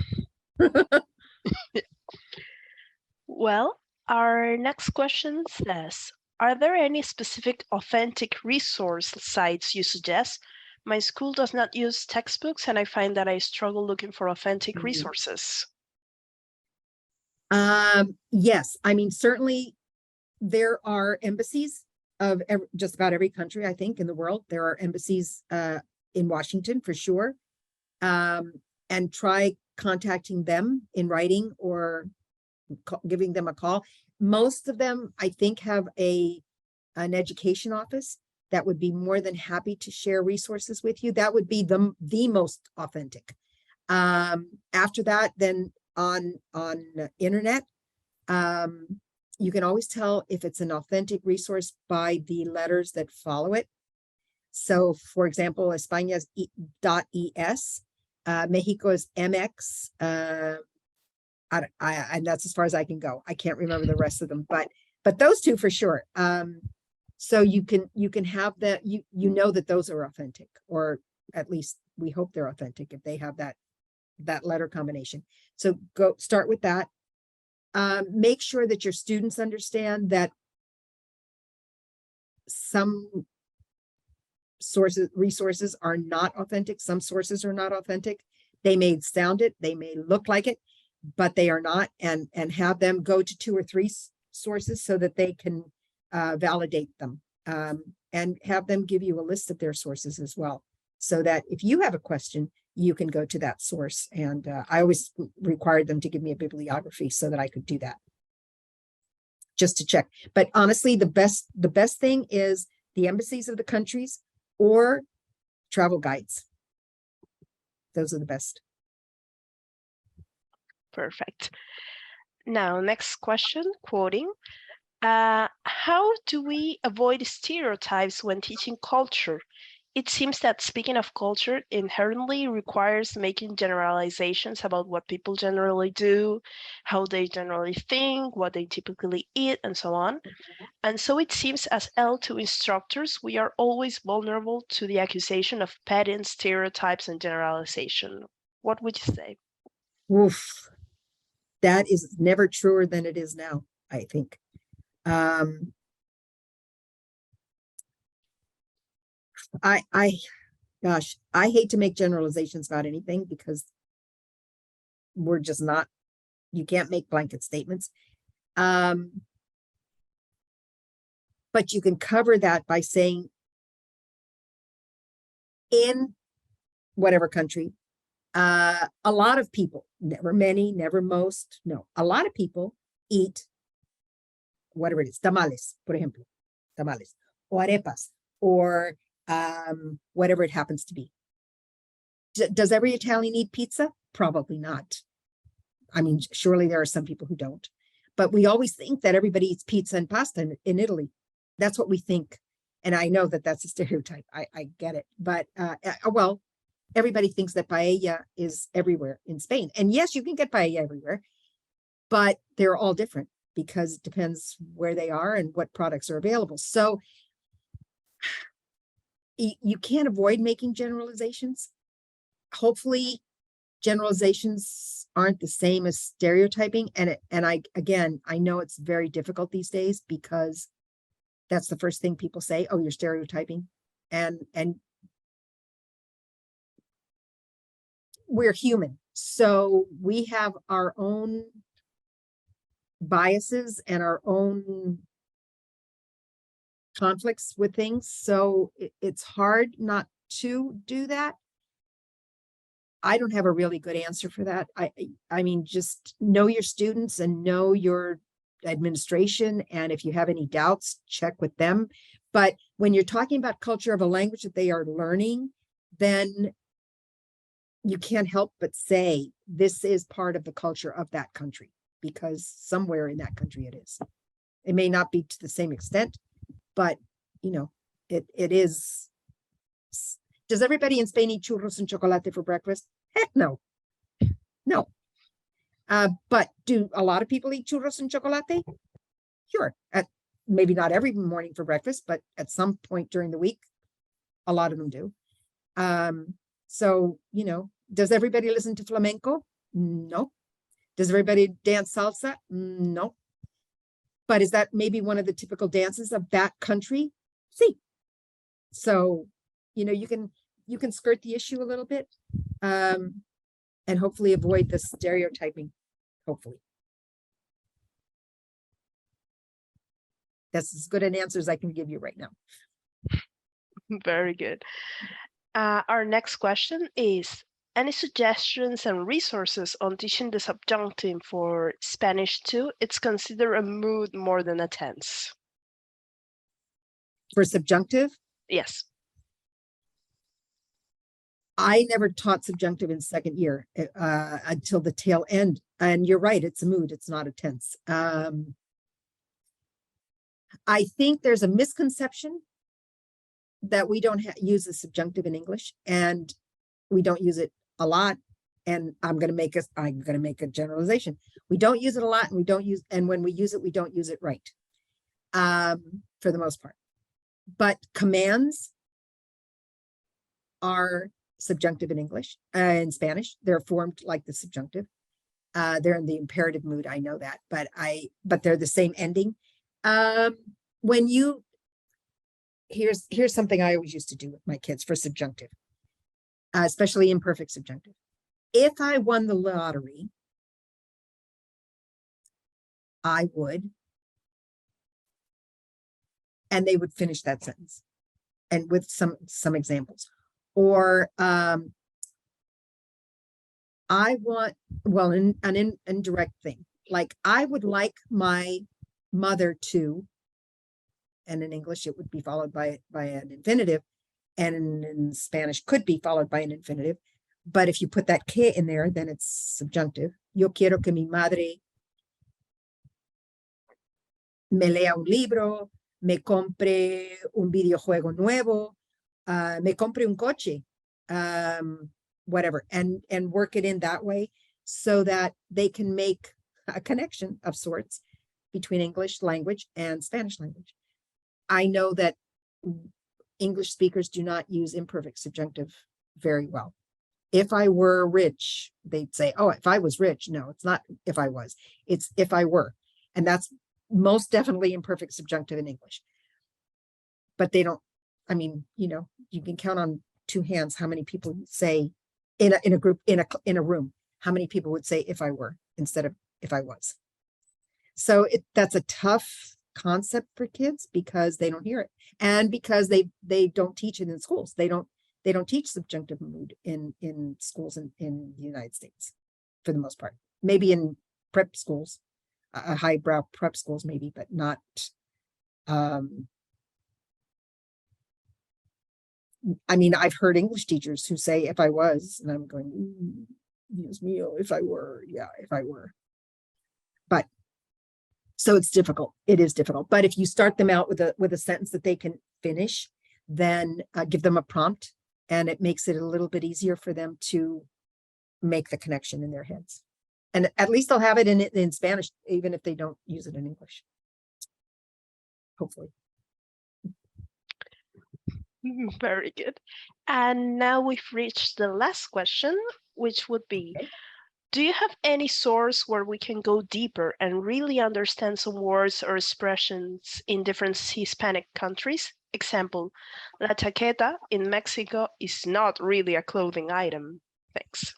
Well, our next question says, are there any specific authentic resource sites you suggest? My school does not use textbooks, and I find that I struggle looking for authentic resources. Yes, I mean, certainly there are embassies of just about every country, I think, in the world. There are embassies in Washington for sure. And try contacting them in writing or giving them a call. Most of them, I think, have an education office that would be more than happy to share resources with you. That would be the most authentic. After that, then on internet, you can always tell if it's an authentic resource by the letters that follow it. So, for example, España's .es, Mexico is MX, and that's as far as I can go. I can't remember the rest of them, but those two for sure. So you can have that, you know that those are authentic, or at least we hope they're authentic if they have that letter combination. So go start with that. Make sure that your students understand that some resources are not authentic. Some sources are not authentic. They may sound it, they may look like it, but they are not, and have them go to 2 or 3 sources so that they can validate them, and have them give you a list of their sources as well, so that if you have a question, you can go to that source. And I always required them to give me a bibliography so that I could do that, just to check. But honestly, the best thing is the embassies of the countries or travel guides. Those are the best. Perfect. Now, next question, quoting. How do we avoid stereotypes when teaching culture? It seems that speaking of culture inherently requires making generalizations about what people generally do, how they generally think, what they typically eat, and so on. And so it seems as L2 instructors, we are always vulnerable to the accusation of petting stereotypes and generalization. What would you say? Oof. That is never truer than it is now, I think. Gosh, I hate to make generalizations about anything because we're just not, you can't make blanket statements. But you can cover that by saying in whatever country, a lot of people, never many, never most, no, a lot of people eat whatever it is, tamales, por ejemplo, tamales, or arepas, or whatever it happens to be. Does every Italian eat pizza? Probably not. I mean, surely there are some people who don't, but we always think that everybody eats pizza and pasta in Italy. That's what we think. And I know that that's a stereotype. I get it. But, well, everybody thinks that paella is everywhere in Spain. And yes, you can get paella everywhere, but they're all different because it depends where they are and what products are available. So you can't avoid making generalizations. Hopefully generalizations aren't the same as stereotyping. And I know it's very difficult these days because that's the first thing people say. Oh, you're stereotyping. And we're human. So we have our own biases and our own conflicts with things. So it's hard not to do that. I don't have a really good answer for that. I mean, just know your students and know your administration. And if you have any doubts, check with them. But when you're talking about culture of a language that they are learning, then you can't help but say this is part of the culture of that country, because somewhere in that country it is. It may not be to the same extent, but you know, it is. Does everybody in Spain eat churros and chocolate for breakfast? Heck no. No. But do a lot of people eat churros and chocolate? Sure. Maybe not every morning for breakfast, but at some point during the week, a lot of them do. So, you know, does everybody listen to flamenco? No. Does everybody dance salsa? No. But is that maybe one of the typical dances of that country? See. So, you know, you can skirt the issue a little bit, and hopefully avoid the stereotyping. Hopefully. That's as good an answer as I can give you right now. Very good. Our next question is, any suggestions and resources on teaching the subjunctive for Spanish 2? It's considered a mood more than a tense. For subjunctive? Yes. I never taught subjunctive in second year until the tail end. And you're right, it's a mood, it's not a tense. I think there's a misconception that we don't use the subjunctive in English, and we don't use it a lot. And I'm going to make a generalization. We don't use it a lot, and when we use it, we don't use it right, for the most part. But commands are subjunctive in English, in Spanish. They're formed like the subjunctive. They're in the imperative mood. I know that, but they're the same ending. Here's something I always used to do with my kids for subjunctive, especially imperfect subjunctive. If I won the lottery, I would, and they would finish that sentence, and with some examples. Or I want, well, an indirect thing, like I would like my mother to, and in English it would be followed by an infinitive, and in Spanish could be followed by an infinitive. But if you put that que in there, then it's subjunctive. Yo quiero que mi madre me lea un libro, me compre un videojuego nuevo, me compre un coche, whatever, and work it in that way so that they can make a connection of sorts between English language and Spanish language. I know that English speakers do not use imperfect subjunctive very well. If I were rich, they'd say, oh, if I was rich. No, it's not if I was, it's if I were. And that's most definitely imperfect subjunctive in English. But they don't, I mean, you know, you can count on two hands how many people say in a group, in a room, how many people would say if I were instead of if I was. So that's a tough concept for kids because they don't hear it, and because they don't teach it in schools. They don't teach subjunctive mood in schools in the United States for the most part. Maybe in prep schools, highbrow prep schools, maybe, but not. I mean, I've heard English teachers who say, if I was, and I'm going, Dios mío, if I were, yeah, if I were. But so it's difficult. It is difficult. But if you start them out with a sentence that they can finish, then give them a prompt, and it makes it a little bit easier for them to make the connection in their heads. And at least they'll have it in Spanish, even if they don't use it in English. Hopefully. Very good. And now we've reached the last question, which would be, okay. Do you have any source where we can go deeper and really understand some words or expressions in different Hispanic countries? Example, la chaqueta in Mexico is not really a clothing item. Thanks.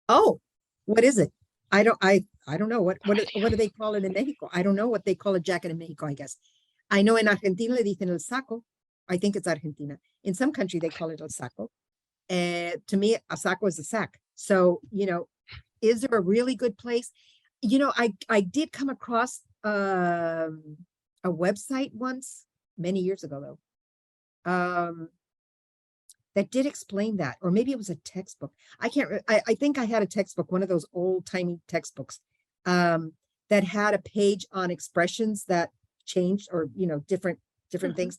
Oh, what is it? I don't know what do they call it in Mexico? I don't know what they call a jacket in Mexico, I guess. I know in Argentina le dicen el saco. I think it's Argentina. In some country they call it el saco. To me, a saco is a sack. So, you know, is there a really good place? You know, I did come across a website once, many years ago though, that did explain that, or maybe it was a textbook. I can't. I think I had a textbook, one of those old timey textbooks, that had a page on expressions that changed, or you know, different things.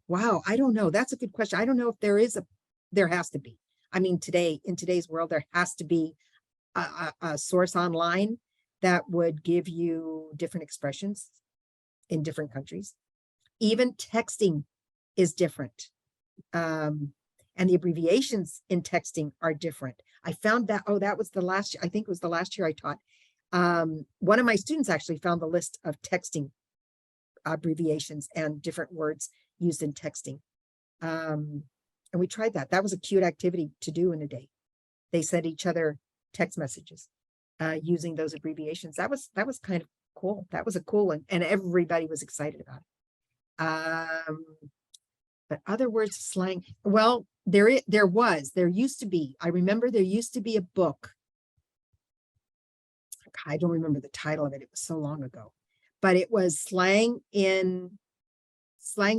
Wow, I don't know. That's a good question. I don't know if there is there has to be. I mean, in today's world, there has to be a source online that would give you different expressions in different countries. Even texting is different. And the abbreviations in texting are different. I found that, that was the last, I think it was the last year I taught. One of my students actually found the list of texting abbreviations and different words used in texting. And we tried that. That was a cute activity to do in a day. They sent each other text messages using those abbreviations. That was kind of cool. That was a cool one, and everybody was excited about it. But other words, slang. Well, there used to be. I remember there used to be a book. I don't remember the title of it. It was so long ago, but it was slang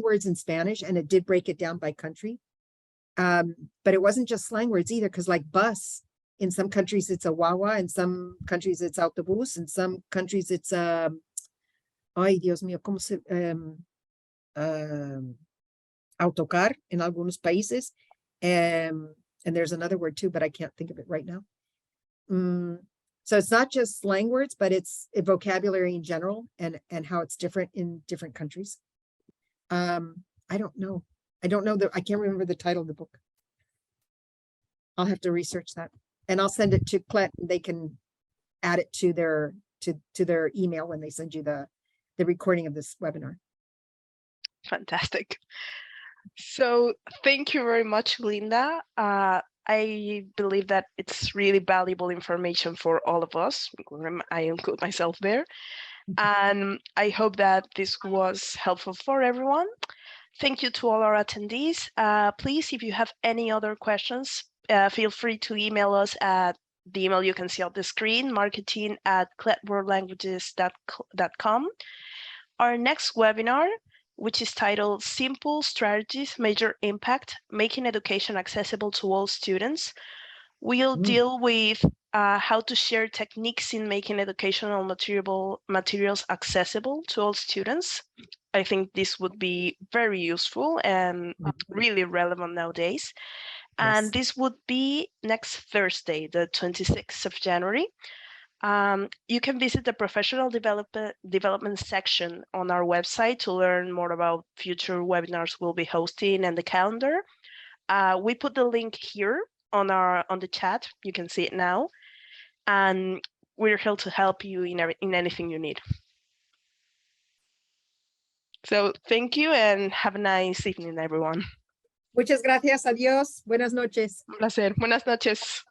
words in Spanish, and it did break it down by country. But it wasn't just slang words either, because like bus, in some countries it's a wawa, in some countries it's autobús, in some countries it's ay Dios mío, ¿cómo se autocar in algunos países, and there's another word too, but I can't think of it right now. So it's not just slang words, but it's a vocabulary in general, and how it's different in different countries. I don't know. I can't remember the title of the book. I'll have to research that, and I'll send it to Clet. They can add it to their email when they send you the recording of this webinar. Fantastic. So thank you very much, Linda. I believe that it's really valuable information for all of us. I include myself there. And I hope that this was helpful for everyone. Thank you to all our attendees. Please, if you have any other questions, feel free to email us at the email you can see on the screen, marketing@cledworldlanguages.com. Our next webinar, which is titled Simple Strategies, Major Impact, Making Education Accessible to All Students, will deal with how to share techniques in making educational materials accessible to all students. I think this would be very useful and really relevant nowadays. And this would be next Thursday, the 26th of January. You can visit the professional development section on our website to learn more about future webinars we'll be hosting and the calendar. We put the link here on the chat. You can see it now, and we're here to help you in anything you need. So thank you and have a nice evening, everyone. Muchas gracias. Adiós. Buenas noches. Un placer. Buenas noches.